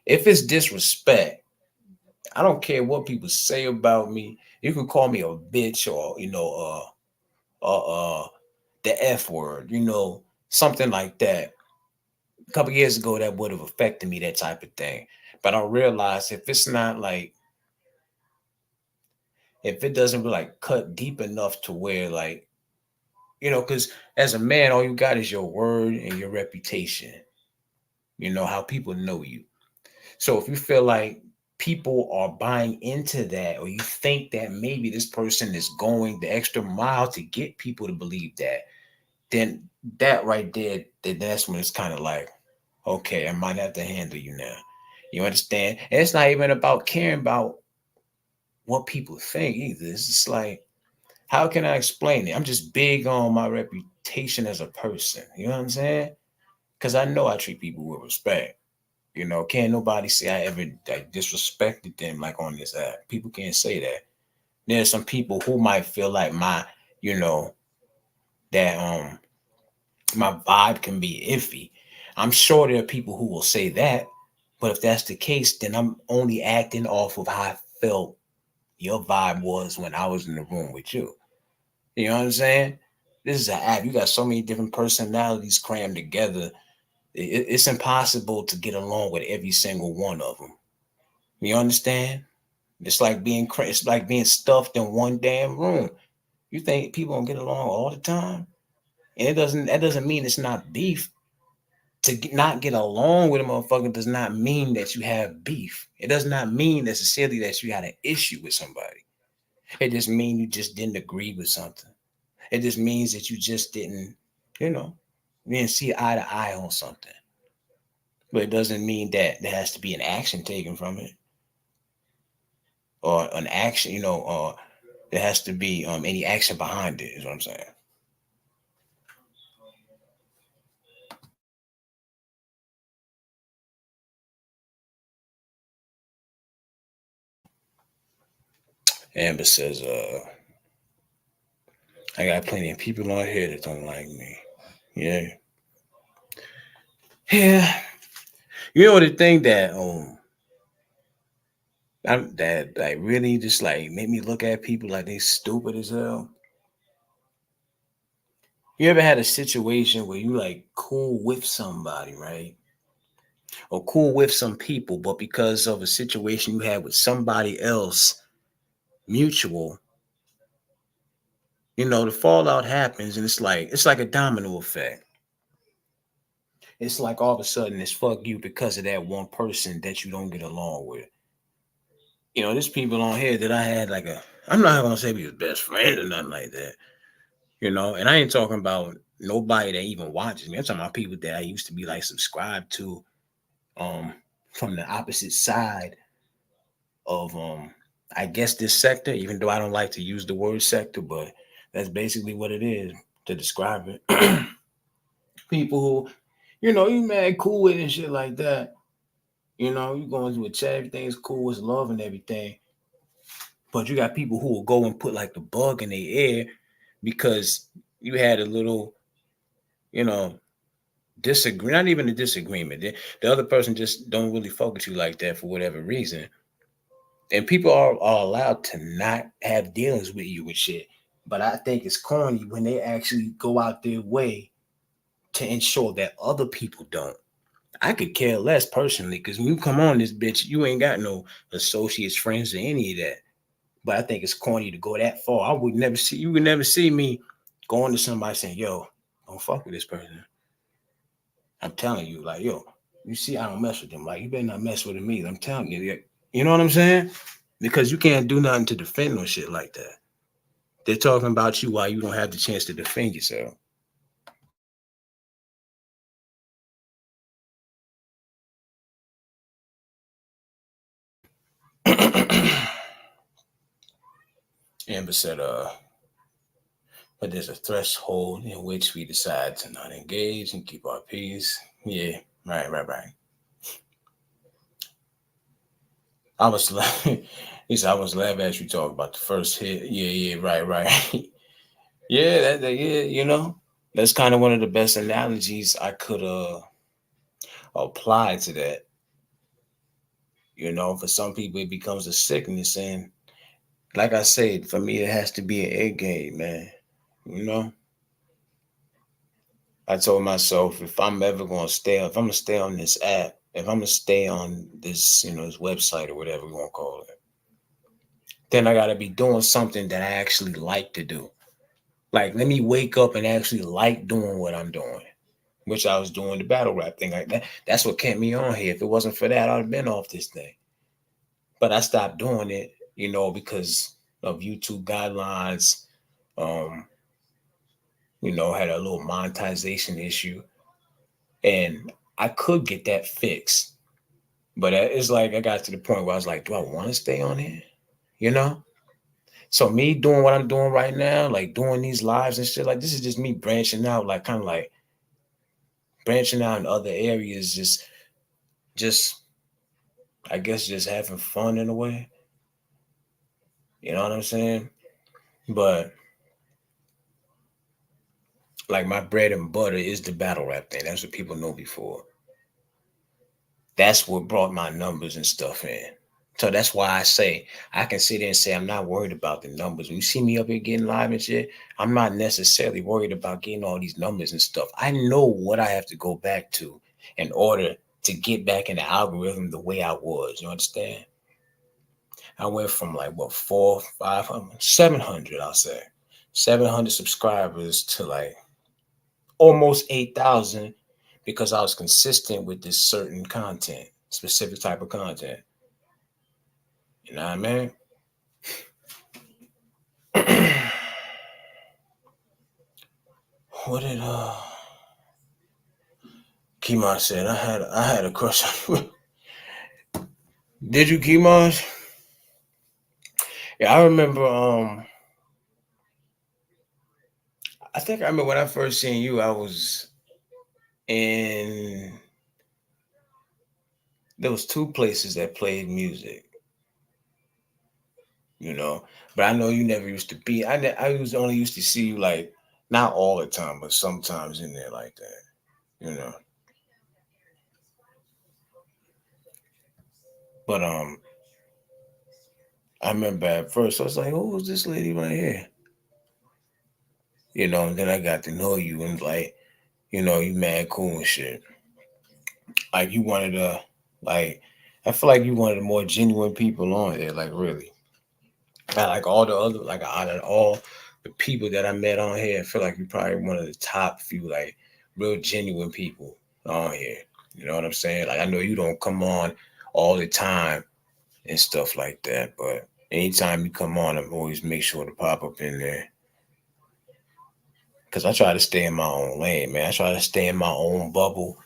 If it's disrespect, I don't care what people say about me. You can call me a bitch or the F word, something like that. A couple years ago, that would have affected me, that type of thing. But I realized if it's not like, if it doesn't like cut deep enough to where like, because as a man, all you got is your word and your reputation. How people know you. So if you feel like people are buying into that, or you think that maybe this person is going the extra mile to get people to believe that, then that right there, that's when it's kind of like, okay, I might have to handle you now. You understand? And it's not even about caring about what people think either. It's just like, how can I explain it? I'm just big on my reputation as a person. You know what I'm saying? Because I know I treat people with respect. Can't nobody say I ever like disrespected them like on this app. People can't say that. There's some people who might feel like that my vibe can be iffy. I'm sure there are people who will say that, but if that's the case, then I'm only acting off of how I felt your vibe was when I was in the room with you. You know what I'm saying? This is an app. You got so many different personalities crammed together. It's impossible to get along with every single one of them. You understand? It's like being stuffed in one damn room. You think people don't get along all the time? And that doesn't mean it's not beef. Not get along with a motherfucker does not mean that you have beef. It does not mean necessarily that you had an issue with somebody. It just means you just didn't agree with something. It just means that you just didn't, you didn't see eye to eye on something. But it doesn't mean that there has to be an action taken from it, or an action, or there has to be any action behind it, is what I'm saying. Amber says, I got plenty of people on here that don't like me. Yeah. Yeah. The thing that that like really just like made me look at people like they stupid as hell. You ever had a situation where you like cool with somebody, right? Or cool with some people, but because of a situation you had with somebody else, mutual, the fallout happens, and it's like a domino effect. It's like all of a sudden it's fuck you because of that one person that you don't get along with. There's people on here that I had like I'm not gonna say we was best friends or nothing like that. And I ain't talking about nobody that even watches me. I'm talking about people that I used to be like subscribed to from the opposite side of I guess this sector, even though I don't like to use the word sector, but that's basically what it is to describe it. People who, you mad cool with and shit like that. You going to a chat, everything's cool, it's love and everything. But you got people who will go and put like the bug in their ear because you had a little, disagree, not even a disagreement. The other person just don't really fuck with you like that for whatever reason. And people are allowed to not have dealings with you with shit. But I think it's corny when they actually go out their way to ensure that other people don't. I could care less personally, because when you come on this bitch, you ain't got no associates, friends, or any of that. But I think it's corny to go that far. You would never see me going to somebody saying, yo, don't fuck with this person. I'm telling you, like, yo, you see, I don't mess with them. Like, you better not mess with me. I'm telling you. You know what I'm saying? Because you can't do nothing to defend no shit like that. They're talking about you while you don't have the chance to defend yourself. Amber said, but there's a threshold in which we decide to not engage and keep our peace. Yeah, right. I was laughing. He said, I was laughing as you talk about the first hit. Yeah, right. Yeah, yeah, that's kind of one of the best analogies I could apply to that. For some people, it becomes a sickness. And like I said, for me, it has to be an egg game, man. I told myself if I'm ever going to if I'm going to stay on this app, if I'm going to stay on this, this website or whatever we want to call it, then I got to be doing something that I actually like to do. Like, let me wake up and actually like doing what I'm doing, which I was doing the battle rap thing like that. That's what kept me on here. If it wasn't for that, I'd have been off this thing. But I stopped doing it, because of YouTube guidelines. Had a little monetization issue. And I could get that fixed. But it's like I got to the point where I was like, do I want to stay on here? So me doing what I'm doing right now, like doing these lives and shit, like this is just me branching out, like kind of like branching out in other areas, just I guess just having fun in a way. You know what I'm saying? But like my bread and butter is the battle rap thing. That's what people know before. That's what brought my numbers and stuff in. So that's why I say I can sit there and say I'm not worried about the numbers. When you see me up here getting live and shit, I'm not necessarily worried about getting all these numbers and stuff. I know what I have to go back to in order to get back in the algorithm the way I was. You understand? I went from like 400, 500, 700, I'll say 700 subscribers to like almost 8,000 because I was consistent with this certain content, specific type of content. You know what I mean? What did Kimon said? I had a crush on you. Did you, Kimon? Yeah, I remember I think I remember when I first seen you, I was in there was 2 places that played music. But I know you never used to be. I was only used to see you like not all the time, but sometimes in there like that. But I remember at first I was like, "Who is this lady right here?" And then I got to know you and like, you mad cool and shit. Like you wanted to, like, I feel like you one of the more genuine people on here, like really. Like all the other, like out of all the people that I met on here, I feel like you're probably one of the top few, like, real genuine people on here. You know what I'm saying? Like, I know you don't come on all the time and stuff like that, but anytime you come on, I'm always make sure to pop up in there. Because I try to stay in my own lane, man. I try to stay in my own bubble.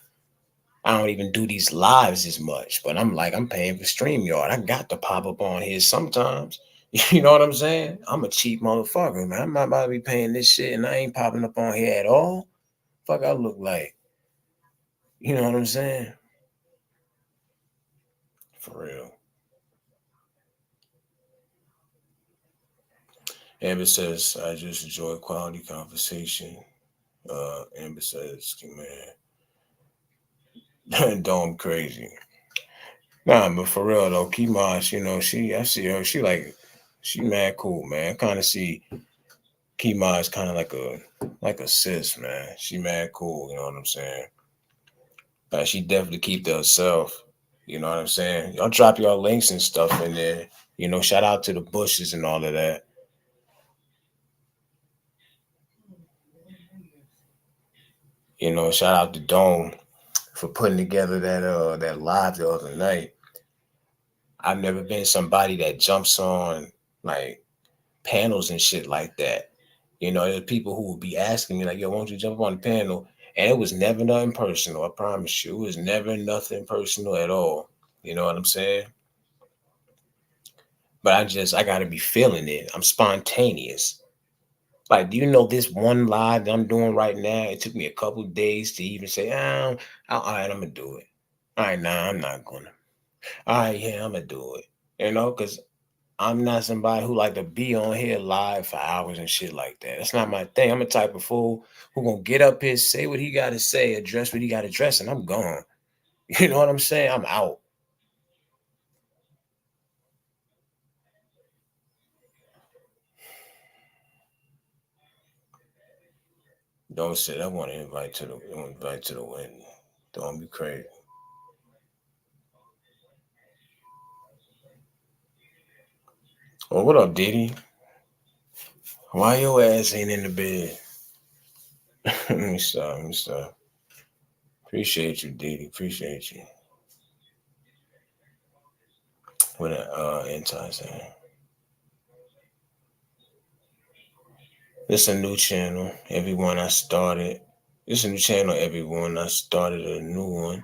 I don't even do these lives as much, but I'm paying for StreamYard. I got to pop up on here sometimes. You know what I'm saying? I'm a cheap motherfucker, man. I'm not about to be paying this shit and I ain't popping up on here at all. Fuck, I look like. You know what I'm saying? For real. Amber says, I just enjoy quality conversation. Amber says, man, Dome crazy. Nah, but for real though, Kimash, I see her, she mad cool, man. I kind of see Kimash kind of like a sis, man. She mad cool, you know what I'm saying? She definitely keep to herself, you know what I'm saying? Y'all drop y'all links and stuff in there. Shout out to the Bushes and all of that. Shout out to Dome for putting together that live the other night. I've never been somebody that jumps on like panels and shit like that. There's people who would be asking me like, "Yo, won't you jump on the panel?" And it was never nothing personal. I promise you, it was never nothing personal at all. You know what I'm saying? But I gotta be feeling it. I'm spontaneous. Like, do you know this one live that I'm doing right now? It took me a couple of days to even say, all right, I'm gonna do it. All right, nah, I'm not gonna. All right, yeah, I'm gonna do it. You know, because I'm not somebody who like to be on here live for hours and shit like that. That's not my thing. I'm a type of fool who gonna get up here, say what he gotta say, address what he gotta address, and I'm gone. You know what I'm saying? I'm out. Don't say I want to invite to the wedding. Don't be crazy. Well, what up, Diddy? Why your ass ain't in the bed? Let me stop. Appreciate you, Diddy. Appreciate you. What anti saying? This a new channel. Everyone I started. This a new channel. Everyone I started a new one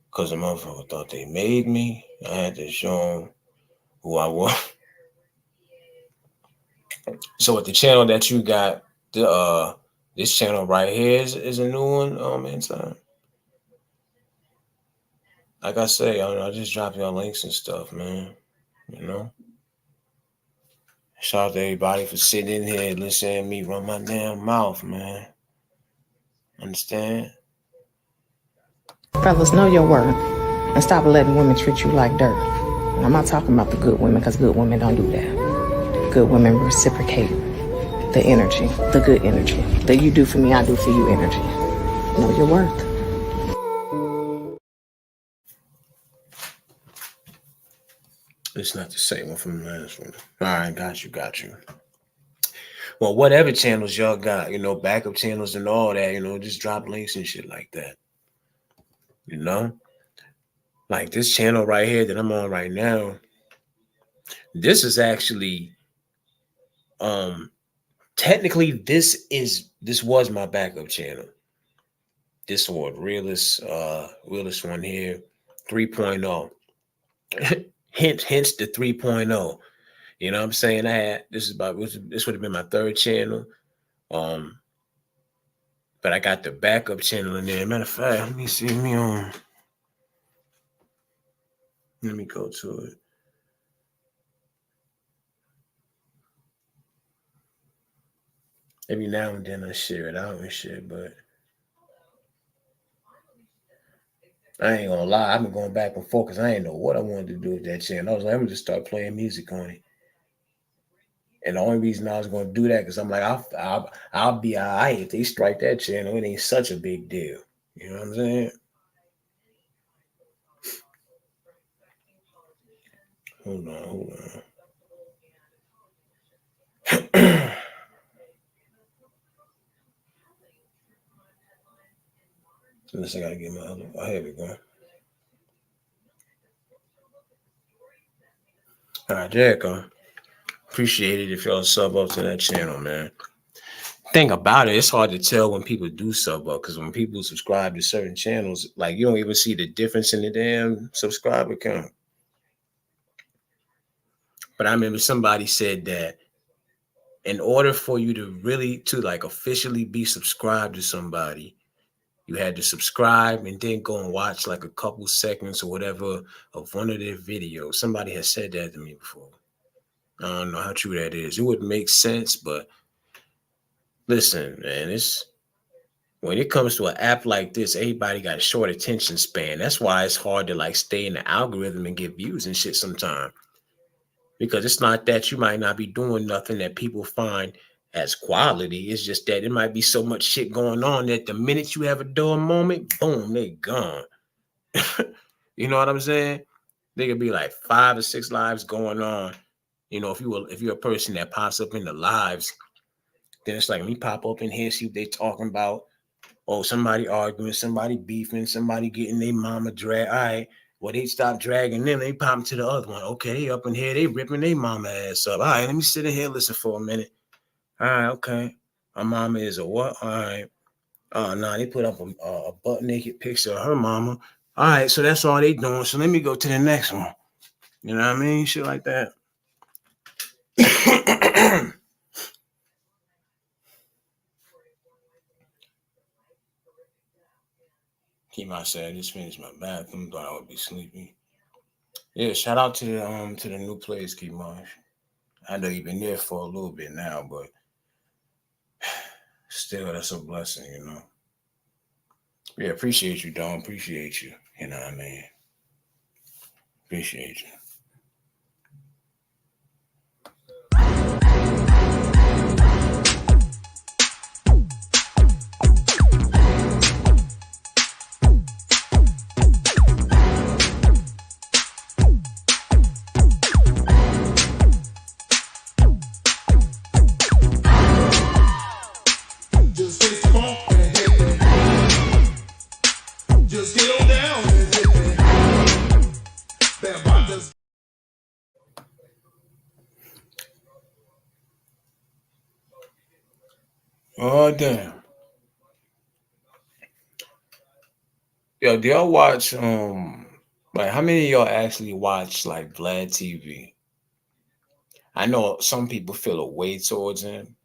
because the motherfucker thought they made me. I had to show them who I was. So with the channel that you got, the this channel right here is a new one. Anti. Like I say, I just drop y'all links and stuff, man. You know. Shout out to everybody for sitting in here listening to me run my damn mouth, man. Understand? Fellas, know your worth and stop letting women treat you like dirt. And I'm not talking about the good women, because good women don't do that. Good women reciprocate the energy, the good energy. That you do for me, I do for you energy. Know your worth. It's not the same one from the last one. All right, got you. Well, whatever channels y'all got, backup channels and all that, just drop links and shit like that. Like this channel right here that I'm on right now, this is actually, technically this was my backup channel. This one, Realest one here, 3.0. hence the 3.0. You know what I'm saying? This would have been my third channel. But I got the backup channel in there. Matter of fact, let me see me on. Let me go to it. Every now and then I share it out and shit, but I ain't gonna lie. I've been going back and forth because I ain't know what I wanted to do with that channel. I was like, I'm gonna just start playing music on it. And the only reason I was gonna do that because I'm like, I'll be all right if they strike that channel. It ain't such a big deal. You know what I'm saying? Hold on. Unless I gotta get my other. Oh, here we go. All right, there you go. Appreciate it if y'all sub up to that channel, man. Thing about it, it's hard to tell when people do sub up because when people subscribe to certain channels, like you don't even see the difference in the damn subscriber count. But I remember somebody said that in order for you to really like officially be subscribed to somebody, you had to subscribe and then go and watch like a couple seconds or whatever of one of their videos. Somebody has said that to me before. I don't know how true that is. It wouldn't make sense, but listen, man, when it comes to an app like this, everybody got a short attention span. That's why it's hard to like stay in the algorithm and get views and shit sometimes. Because it's not that you might not be doing nothing that people find as quality. It's just that it might be so much shit going on that the minute you have a dull moment, boom, they gone. You know what I'm saying? There could be like 5 or 6 lives going on. If you're a person that pops up in the lives, then it's like, let me pop up in here, see what they talking about. Oh, somebody arguing, somebody beefing, somebody getting their mama dragged. All right, well, they stop dragging them, they pop to the other one. Okay, they up in here, they ripping their mama ass up. All right, let me sit in here and listen for a minute. All right, okay. My mama is a what? All right. Nah, they put up a butt naked picture of her mama. All right, so that's all they doing. So let me go to the next one. You know what I mean? Shit like that. Keep my say I just finished my bathroom, thought I would be sleepy. Yeah, shout out to the new place, Keep Marsh. I know you've been there for a little bit now, but still that's a blessing, you know. Yeah, appreciate you, Don. Appreciate you. You know what I mean? Appreciate you. Just fix the funk and hit me. Just get on down and hit me. Bam, just Oh damn. Yo, do y'all watch like how many of y'all actually watch like Vlad TV? I know some people feel a way towards him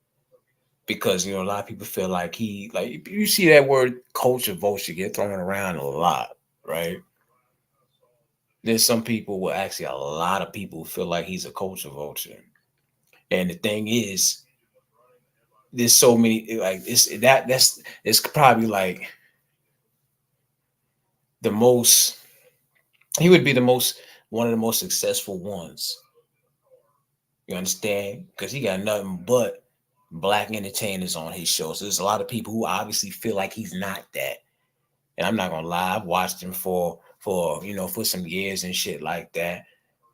because you know a lot of people feel like he like you see that word culture vulture get thrown around a lot, right? There's some people, well, actually a lot of people feel like he's a culture vulture. And the thing is, there's so many like that's it's probably like the most he would be the most one of the most successful ones. You understand? Because he got nothing but black entertainers on his show. So there's a lot of people who obviously feel like he's not that. And I'm not gonna lie, I've watched him for you know for some years and shit like that.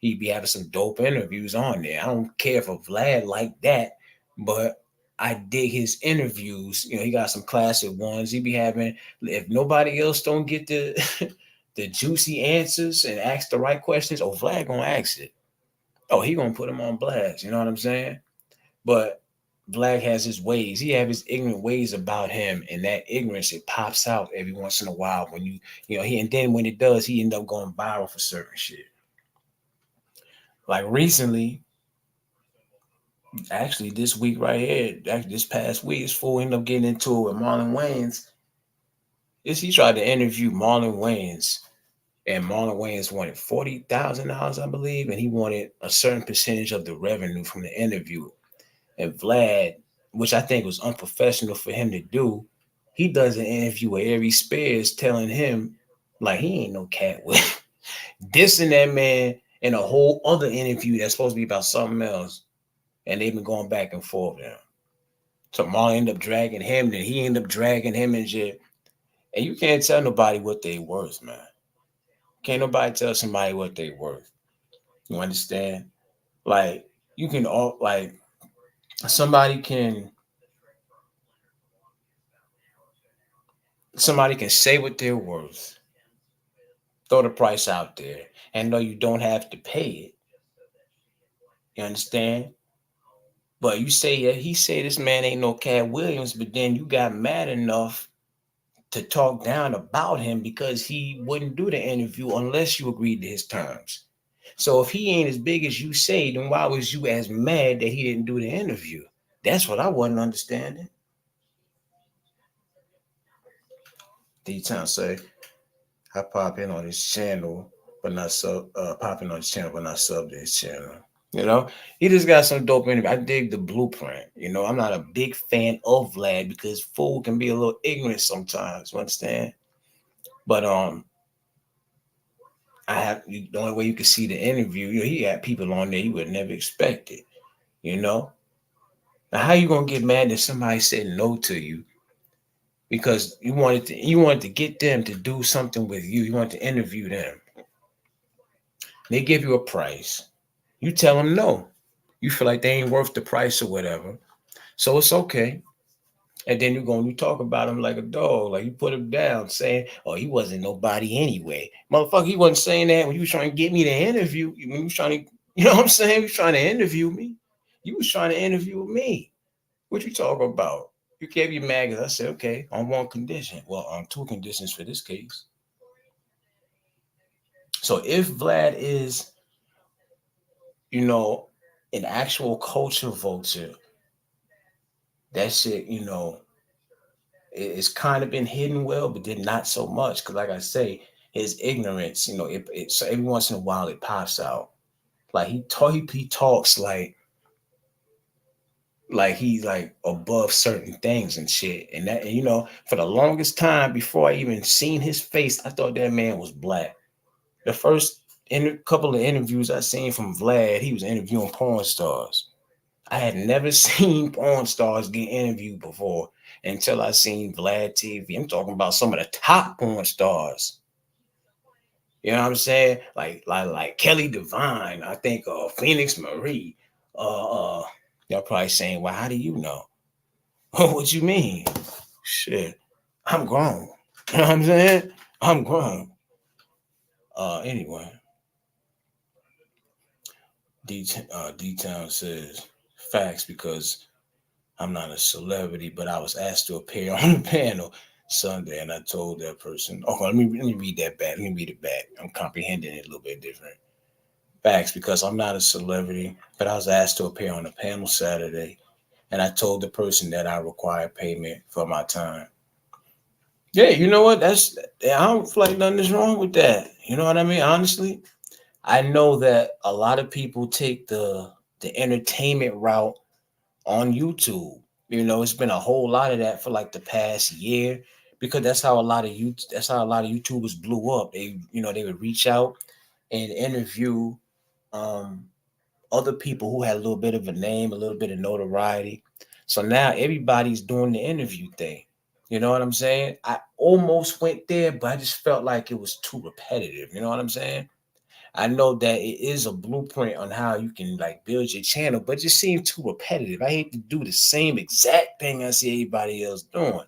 He'd be having some dope interviews on there. I don't care for Vlad like that, but I dig his interviews. You know, he got some classic ones. He be having if nobody else don't get the the juicy answers and ask the right questions, oh Vlad gonna ask it. Oh, he gonna put him on blast. You know what I'm saying? But Black has his ways. He have his ignorant ways about him, and that ignorance it pops out every once in a while when you know he and then when it does, he end up going viral for certain shit. Like recently, actually this week right here, actually this past week, this fool ended up getting into it with Marlon Wayans. Is he tried to interview Marlon Wayans, and Marlon Wayans wanted $40,000, I believe, and he wanted a certain percentage of the revenue from the interview. And Vlad, which I think was unprofessional for him to do, he does an interview with Ari Spears telling him like he ain't no cat with dissing that man in a whole other interview that's supposed to be about something else. And they've been going back and forth now. So Marlon ended up dragging him, then he ended up dragging him and shit. And you can't tell nobody what they worth, man. Can't nobody tell somebody what they worth. You understand? Like you can all like somebody can say what they're worth, throw the price out there, and know you don't have to pay it. You understand? But you say that he say this man ain't no Cat Williams, but then you got mad enough to talk down about him because he wouldn't do the interview unless you agreed to his terms. So if he ain't as big as you say, then why was you as mad that he didn't do the interview? That's what I wasn't understanding. D-Town say, I pop in on his channel, but not sub popping on his channel, but not sub to his channel. You know, he just got some dope interview. I dig the blueprint. You know, I'm not a big fan of Vlad because fool can be a little ignorant sometimes. You understand? But I have the only way you can see the interview. You know, he had people on there you would never expect it. You know, now how you gonna get mad that somebody said no to you because you wanted to get them to do something with you. You want to interview them. They give you a price. You tell them no. You feel like they ain't worth the price or whatever. So it's okay. And then you talk about him like a dog, like you put him down, saying, "Oh, he wasn't nobody anyway, motherfucker." He wasn't saying that when you was trying to get me to interview. When you was trying to, you know what I'm saying? You was trying to interview me. You was trying to interview me. What you talking about? You can't be mad because I said, "Okay, on one condition." Well, on two conditions for this case. So if Vlad is, you know, an actual culture vulture, that shit, you know, it's kind of been hidden well, but then not so much. Because, like I say, his ignorance, so every once in a while it pops out. Like he talks like he's like above certain things and shit. And that, for the longest time before I even seen his face, I thought that man was black. The first couple of interviews I seen from Vlad, he was interviewing porn stars. I had never seen porn stars get interviewed before until I seen Vlad TV. I'm talking about some of the top porn stars. You know what I'm saying? Like Kelly Divine, I think Phoenix Marie. Y'all probably saying, well, how do you know? What you mean? Shit. I'm grown. You know what I'm saying? I'm grown. Anyway. D-Town says facts because I'm not a celebrity, but I was asked to appear on the panel Sunday, and I told that person, let me read that back. Let me read it back. I'm comprehending it a little bit different. Facts because I'm not a celebrity, but I was asked to appear on the panel Saturday, and I told the person that I require payment for my time. Yeah, you know what? I don't feel like nothing is wrong with that. You know what I mean? Honestly, I know that a lot of people take the entertainment route on YouTube. It's been a whole lot of that for like the past year because that's how a lot of YouTubers blew up. They would reach out and interview other people who had a little bit of a name, a little bit of notoriety. So now everybody's doing the interview thing. You know what I'm saying? I almost went there, but I just felt like it was too repetitive. You know what I'm saying? I know that it is a blueprint on how you can like build your channel, but it just seems too repetitive. I hate to do the same exact thing I see everybody else doing.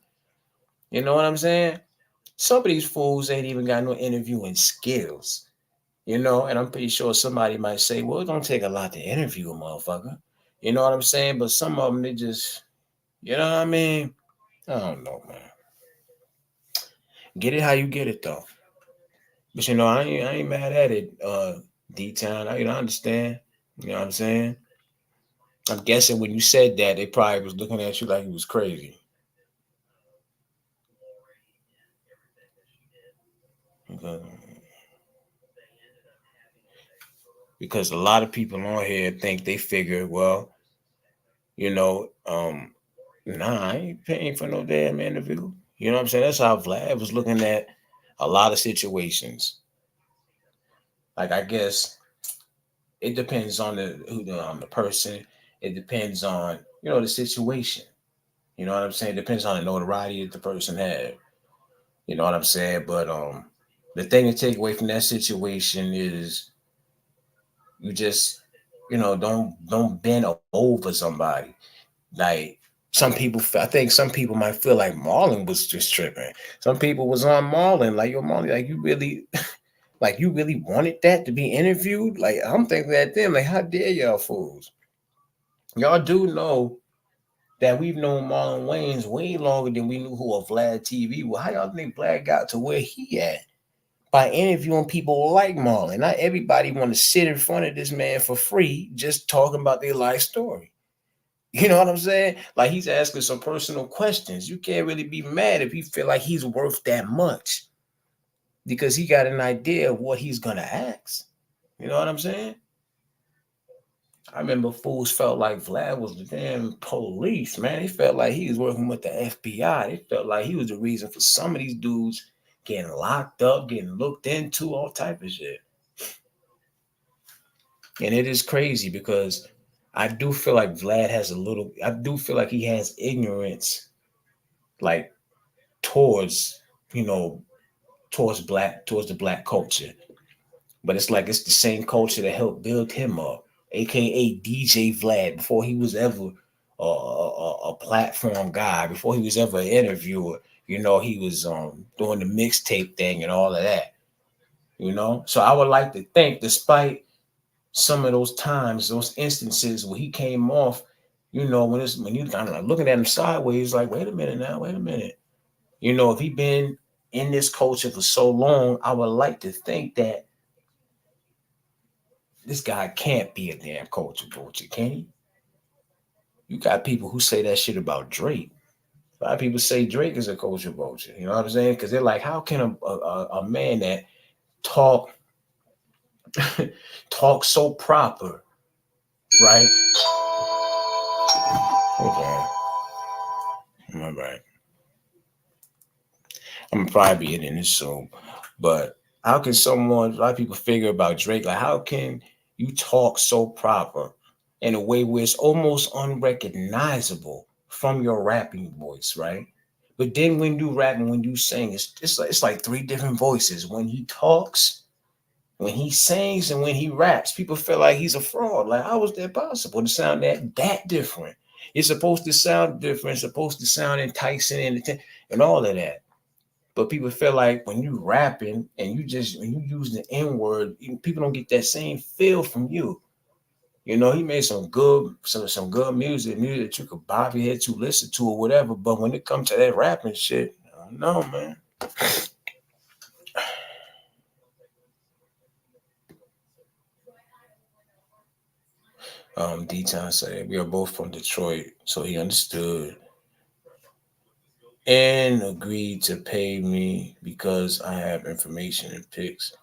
You know what I'm saying? Some of these fools ain't even got no interviewing skills. And I'm pretty sure somebody might say, well, it don't take a lot to interview a motherfucker. You know what I'm saying? But some of them, they just, you know what I mean? I don't know, man. Get it how you get it, though. But, I ain't mad at it, D-Town. I understand. You know what I'm saying? I'm guessing when you said that, they probably was looking at you like you was crazy. Because a lot of people on here think they figure, well, nah, I ain't paying for no damn interview. You know what I'm saying? That's how Vlad was looking at a lot of situations. Like, I guess it depends on the person. It depends on, the situation. You know what I'm saying? It depends on the notoriety that the person had. You know what I'm saying? But the thing to take away from that situation is you just, don't bend over somebody. Like I think some people might feel like Marlon was just tripping. Some people was on Marlon, like, yo, Marlon, like you really like you really wanted that to be interviewed? Like, I'm thinking at them, like, how dare y'all fools? Y'all do know that we've known Marlon Wayans way longer than we knew who a Vlad TV was. How y'all think Vlad got to where he at? By interviewing people like Marlon. Not everybody want to sit in front of this man for free just talking about their life story. You know what I'm saying? Like, he's asking some personal questions. You can't really be mad if you feel like he's worth that much because he got an idea of what he's going to ask. You know what I'm saying? I remember fools felt like Vlad was the damn police, man. They felt like he was working with the FBI. They felt like he was the reason for some of these dudes getting locked up, getting looked into, all type of shit. And it is crazy because I do feel like Vlad has I do feel like he has ignorance, like towards, towards the black culture. But it's like it's the same culture that helped build him up, aka DJ Vlad, before he was ever a platform guy, before he was ever an interviewer. He was doing the mixtape thing and all of that. So I would like to think, despite some of those times, those instances where he came off, when you kind of like looking at him sideways, like, wait a minute now, wait a minute. If he been in this culture for so long, I would like to think that this guy can't be a damn culture vulture, can he? You got people who say that shit about Drake. A lot of people say Drake is a culture vulture. You know what I'm saying? Because they're like, how can a man that talk talk so proper, right? Okay, my bad. I'm gonna probably be in this soon, but how can someone? A lot of people figure about Drake. Like, how can you talk so proper in a way where it's almost unrecognizable from your rapping voice, right? But then when you rap and when you sing, it's like three different voices. When he talks, when he sings, and when he raps, people feel like he's a fraud. Like, how is that possible to sound that different? It's supposed to sound different. It's supposed to sound enticing and all of that. But people feel like when you rapping and when you use the N word, people don't get that same feel from you. You know, he made some good music that you could bob your head to, listen to, or whatever. But when it comes to that rapping shit, I don't know, man. D-Town said we are both from Detroit, so he understood and agreed to pay me because I have information and pics.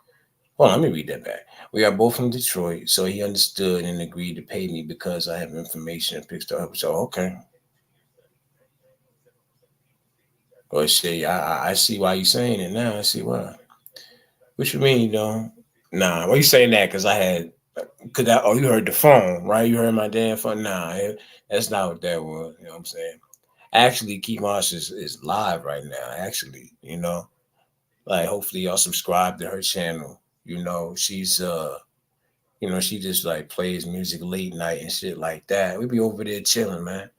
Hold on, let me read that back. We are both from Detroit, so he understood and agreed to pay me because I have information and pics to up. So okay. Well, shit, I see why you saying it now. I see why. What you mean, though? Nah, why you saying that? Oh, you heard the phone, right? You heard my damn phone. Nah, that's not what that was. You know what I'm saying? Actually, Key Marsh is live right now. Actually, like hopefully y'all subscribe to her channel. She just like plays music late night and shit like that. We be over there chilling, man.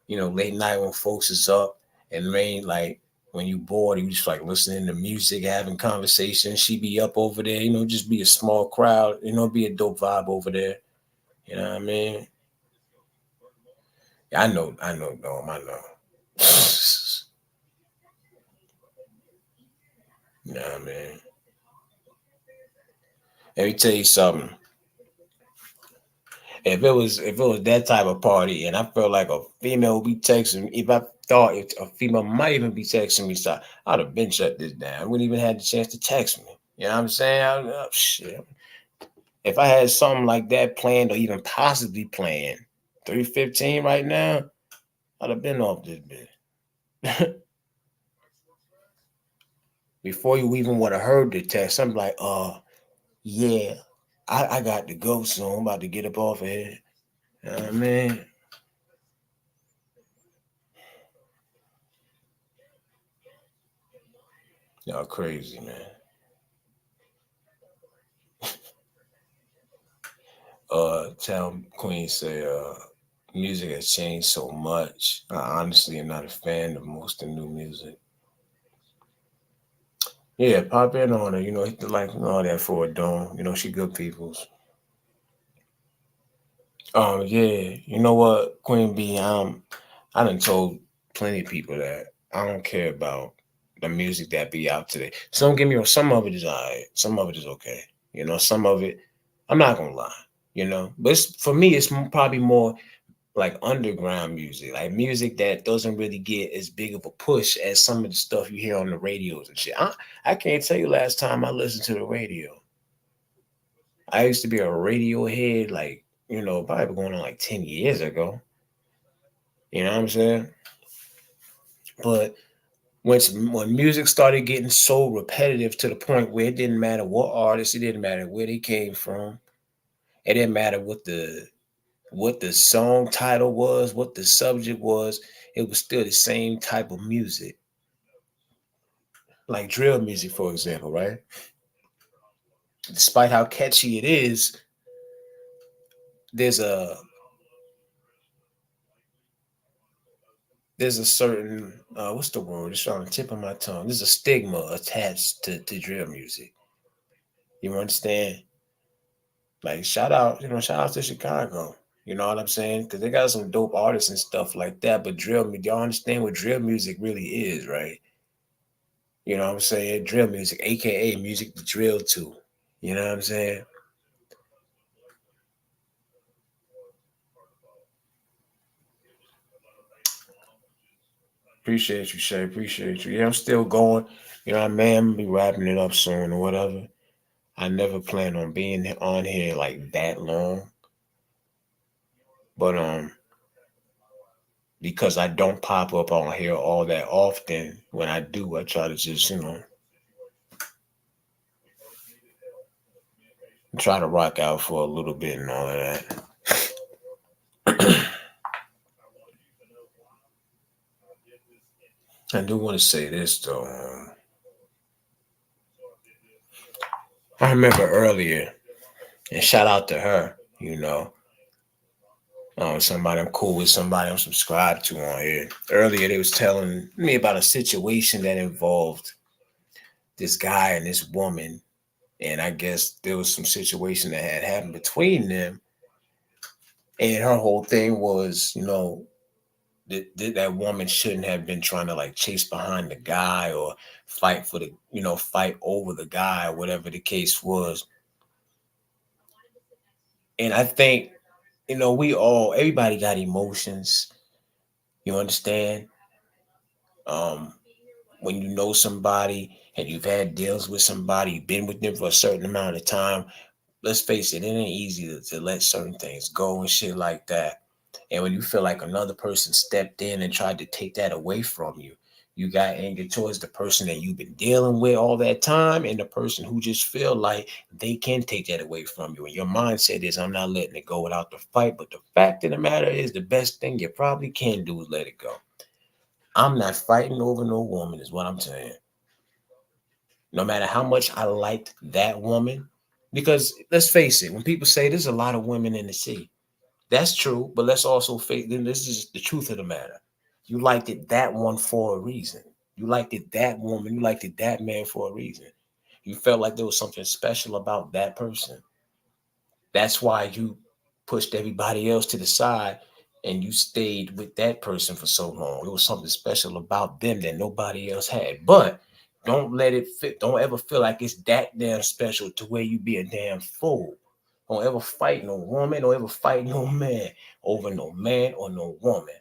Late night when folks is up and rain, like when you bored, you just like listening to music, having conversations. She be up over there, just be a small crowd, be a dope vibe over there. You know what I mean? Yeah, I know, Dom, I know. You know what I mean? Let me tell you something. If it was that type of party and I felt like a female would be texting, if I thought if a female might even be texting me, so I'd have been shut this down. I wouldn't even had the chance to text me. You know what I'm saying? Shit. If I had something like that planned or even possibly planned, 3:15 right now, I'd have been off this bit. Before you even would have heard the text, I'm like, yeah, I got to go soon. I'm about to get up off of here. You know what I mean? Y'all crazy, man. Town Queen say, music has changed so much. I honestly am not a fan of most of the new music. Yeah, pop in on her. Hit the like and all that for a dome. She good people's. Yeah, you know what, Queen B, I done told plenty of people that I don't care about the music that be out today. So don't get me wrong, some of it is alright, some of it is okay. Some of it, I'm not gonna lie, But for me, it's probably more like underground music, like music that doesn't really get as big of a push as some of the stuff you hear on the radios and shit. I can't tell you last time I listened to the radio. I used to be a radio head, like, probably going on like 10 years ago. You know what I'm saying? But when music started getting so repetitive to the point where it didn't matter what artist, it didn't matter where they came from, it didn't matter what the song title was, what the subject was, it was still the same type of music. Like drill music, for example, right? Despite how catchy it is, there's a certain what's the word? It's on the tip of my tongue. There's a stigma attached to drill music. You understand? Like shout out to Chicago. You know what I'm saying? Because they got some dope artists and stuff like that. But y'all understand what drill music really is, right? You know what I'm saying? Drill music, aka music to drill to. You know what I'm saying? Appreciate you, Shay. Appreciate you. Yeah, I'm still going. You know what I mean? I'm gonna be wrapping it up soon or whatever. I never plan on being on here like that long. But because I don't pop up on here all that often, when I do, I try to just, try to rock out for a little bit and all of that. I do want to say this though. I remember earlier, and shout out to her, somebody I'm cool with, somebody I'm subscribed to on here. Earlier, they was telling me about a situation that involved this guy and this woman, and I guess there was some situation that had happened between them, and her whole thing was, that woman shouldn't have been trying to like chase behind the guy or fight for the, fight over the guy or whatever the case was. And I think, everybody got emotions. You understand? Um, when you know somebody and you've had deals with somebody, you've been with them for a certain amount of time, let's face it, it ain't easy to let certain things go and shit like that. And when you feel like another person stepped in and tried to take that away from you, you got anger towards the person that you've been dealing with all that time and the person who just feel like they can take that away from you. And your mindset is, I'm not letting it go without the fight. But the fact of the matter is, the best thing you probably can do is let it go. I'm not fighting over no woman is what I'm saying. No matter how much I liked that woman, because let's face it, when people say there's a lot of women in the sea, that's true, but let's also face, then this is the truth of the matter. You liked it that one for a reason. You liked it that woman, you liked it that man for a reason. You felt like there was something special about that person. That's why you pushed everybody else to the side and you stayed with that person for so long. It was something special about them that nobody else had. But don't let it fit. Don't ever feel like it's that damn special to where you be a damn fool. Don't ever fight no woman. Don't ever fight no man over no man or no woman.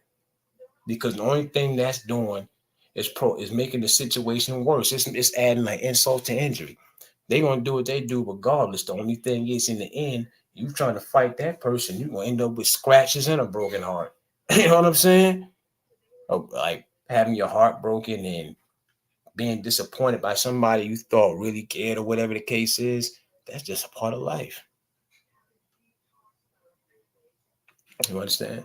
Because the only thing that's doing is making the situation worse. It's adding like insult to injury. They're gonna do what they do regardless. The only thing is, in the end, you trying to fight that person, you're gonna end up with scratches and a broken heart. You know what I'm saying? Like having your heart broken and being disappointed by somebody you thought really cared or whatever the case is. That's just a part of life. You understand?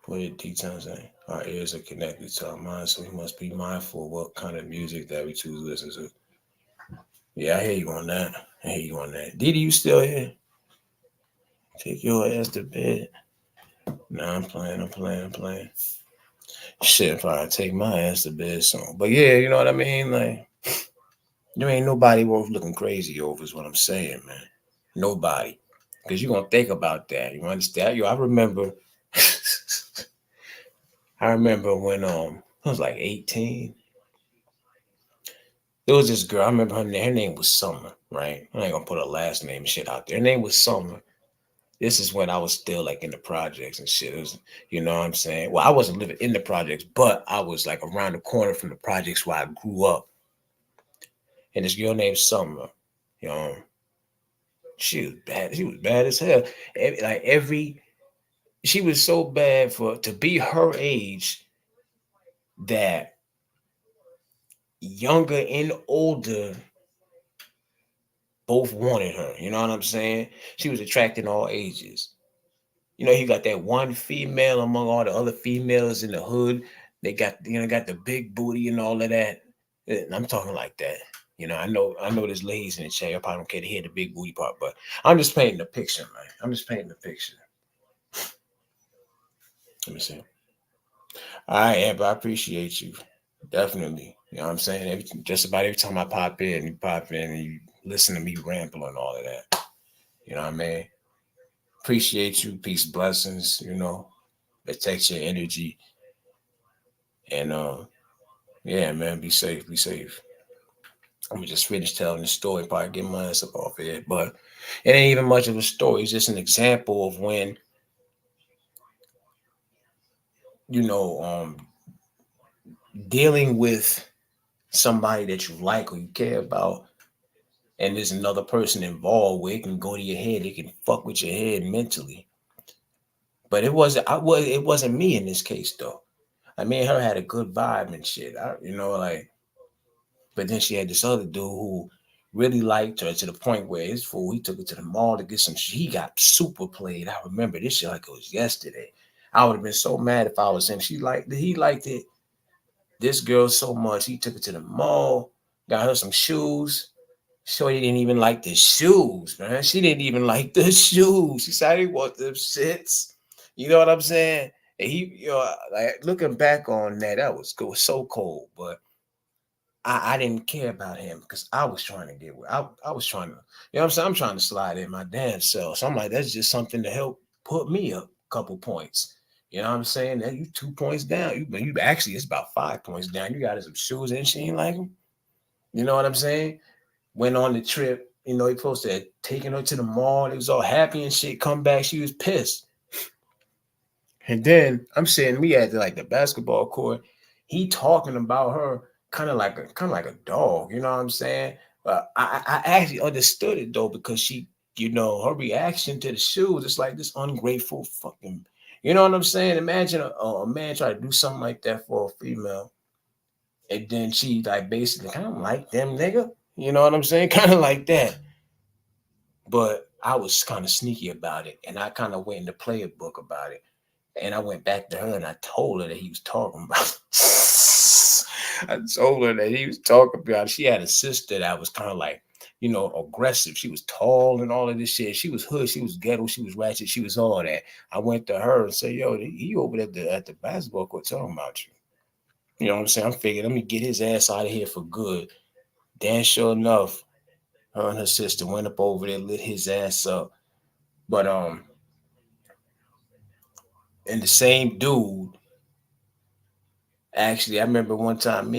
What did D-Town say? Our ears are connected to our minds, so we must be mindful of what kind of music that we choose to listen to. Yeah, I hear you on that. I hear you on that. Didi, you still here? Take your ass to bed. Nah, I'm playing. Shit, probably take my ass to bed soon. But yeah, you know what I mean? Like, there ain't nobody worth looking crazy over is what I'm saying, man. Nobody. Because you're going to think about that. You understand? Yo, I remember when I was like 18. There was this girl. I remember her name was Summer, right? I ain't gonna put her last name and shit out there. Her name was Summer. This is when I was still like in the projects and shit. It was, you know what I'm saying? Well, I wasn't living in the projects, but I was like around the corner from the projects where I grew up. And this girl named Summer, you know, she was bad. She was bad as hell. She was so bad to be her age that younger and older both wanted her. You know what I'm saying? She was attracting all ages. You know, he got that one female among all the other females in the hood. They got, got the big booty and all of that. And I'm talking like that. I know there's ladies in the chat. I probably don't care to hear the big booty part, but I'm just painting the picture, man. I'm just painting the picture. Let me see. All right, Amber, I appreciate you. Definitely. You know what I'm saying? Just about every time I pop in, and you listen to me ramble and all of that. You know what I mean? Appreciate you. Peace, blessings, protect your energy. And yeah, man, be safe. I'm gonna just finish telling the story, probably get my ass up off here. But it ain't even much of a story. It's just an example of when you know, dealing with somebody that you like or you care about, and there's another person involved where it can go to your head, it can fuck with your head mentally. But it wasn't me in this case though. I mean, her had a good vibe and shit. Like, but then she had this other dude who really liked her to the point where his fool, he took her to the mall to get some shit. He got super played. I remember this shit like it was yesterday. I would have been so mad if I was him. He liked it. This girl so much. He took her to the mall, got her some shoes. Shorty didn't even like the shoes, man. She didn't even like the shoes. She said, I didn't want them shits. You know what I'm saying? And like looking back on that, that was so cold. But I didn't care about him because I was trying to get where I was trying to, you know what I'm saying? I'm trying to slide in my damn self. So I'm like, that's just something to help put me up a couple points. You know what I'm saying? That you 2 points down. You actually it's about 5 points down. You got her some shoes and she ain't like them. You know what I'm saying? Went on the trip. You know, he posted had taking her to the mall. It was all happy and shit. Come back, she was pissed. And then I'm sitting, we at like the basketball court. He talking about her kind of like a dog. You know what I'm saying? But I actually understood it though because she, her reaction to the shoes. It's like this ungrateful fucking. You know what I'm saying? Imagine a man try to do something like that for a female, and then she like basically kind of like them nigga. You know what I'm saying? Kind of like that. But I was kind of sneaky about it, and I kind of went in the player book about it. And I went back to her and I told her that he was talking about. I told her that he was talking about. She had a sister that was kind of like, aggressive. She was tall and all of this shit. She was hood. She was ghetto. She was ratchet. She was all that. I went to her and said, "Yo, he over at the basketball court talking about you." You know what I'm saying? I'm figuring, let me get his ass out of here for good. Then, sure enough, her and her sister went up over there, lit his ass up. But and the same dude. Actually, I remember one time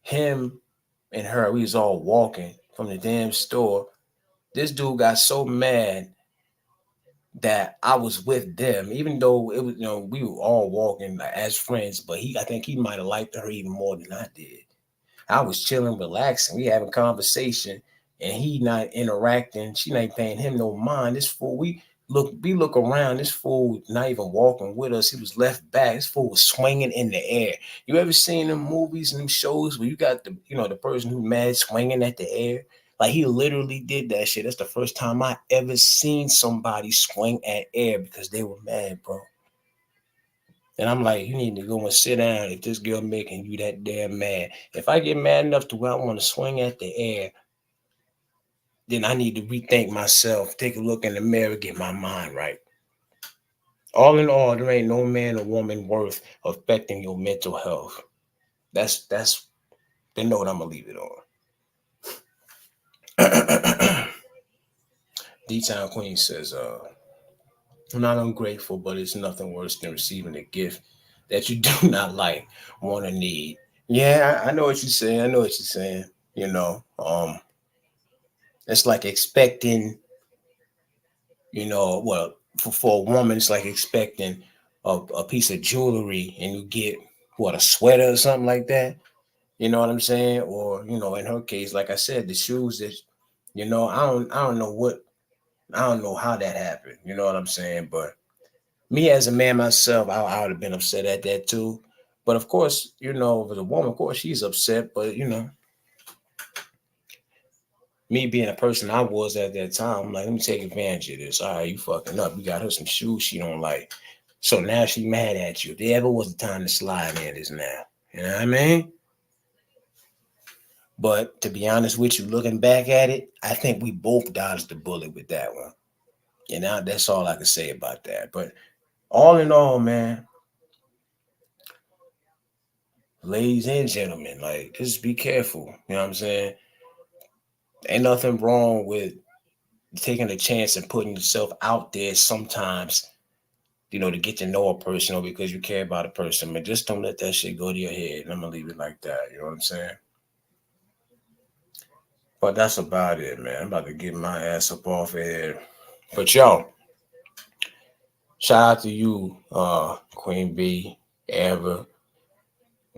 him, and her, we was all walking from the damn store. This dude got so mad that I was with them, even though it was, we were all walking as friends, but I think he might have liked her even more than I did. I was chilling, relaxing, we having conversation, and he not interacting. She not paying him no mind. This fool, we look around. This fool not even walking with us. He was left back. This fool was swinging in the air. You ever seen them movies and them shows where you got the person who mad swinging at the air? Like he literally did that shit. That's the first time I ever seen somebody swing at air because they were mad, bro. And I'm like, you need to go and sit down if this girl making you that damn mad. If I get mad enough to where I want to swing at the air, then I need to rethink myself, take a look in the mirror, get my mind right. All in all, there ain't no man or woman worth affecting your mental health. That's the note I'm gonna leave it on. D-Town Queen says, I'm not ungrateful, but it's nothing worse than receiving a gift that you do not like, want, or need. Yeah, I know what you're saying. I know what you're saying. It's like expecting, well, for a woman, it's like expecting a piece of jewelry and you get a sweater or something like that. You know what I'm saying? Or, in her case, like I said, the shoes that, I don't know how that happened. You know what I'm saying? But me as a man myself, I would have been upset at that too. But of course, with a woman, of course, she's upset. But me being a person I was at that time, I'm like, let me take advantage of this. All right, you fucking up. You got her some shoes she don't like. So now she mad at you. If there ever was a time to slide in, it's now. You know what I mean? But to be honest with you, looking back at it, I think we both dodged the bullet with that one. That's all I can say about that. But all in all, man, ladies and gentlemen, like, just be careful. You know what I'm saying? Ain't nothing wrong with taking a chance and putting yourself out there sometimes, to get to know a person or because you care about a person. But just don't let that shit go to your head. And I'm going to leave it like that. You know what I'm saying? But that's about it, man. I'm about to get my ass up off of here. But y'all, Shout out to you, Queen B, Amber,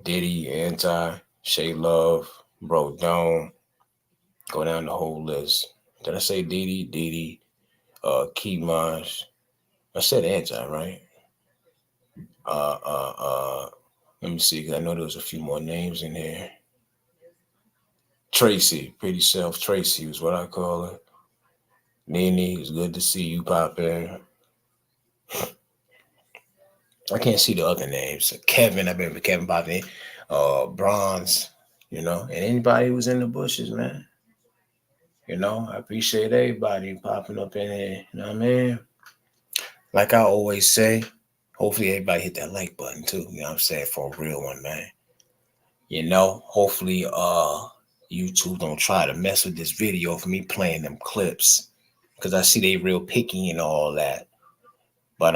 Diddy, Anti, Shay Love, Bro Dome. Go down the whole list. Did I say Diddy? Diddy, Key Maj. I said Anti, right? Let me see, because I know there was a few more names in here. Tracy, Pretty Self Tracy was what I call her. Nene, it's good to see you pop in. I can't see the other names. Kevin, I remember Kevin popped in. Bronze, you know, and anybody who's in the bushes, man. You know, I appreciate everybody popping up in here. You know what I mean? Like I always say, hopefully everybody hit that like button too. You know what I'm saying? For a real one, man. You know, hopefully YouTube don't try to mess with this video for me playing them clips. Because I see they real picky and all that. But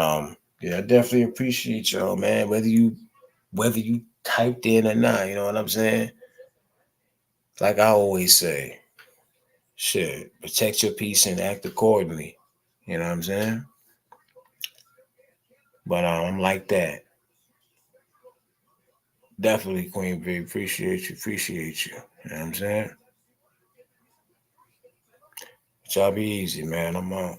yeah, I definitely appreciate y'all, man. Whether you typed in or not, you know what I'm saying? Like I always say, shit, protect your peace and act accordingly. You know what I'm saying? But I'm like that. Definitely, Queen B. Appreciate you. You know what I'm saying? Y'all be easy, man. I'm out.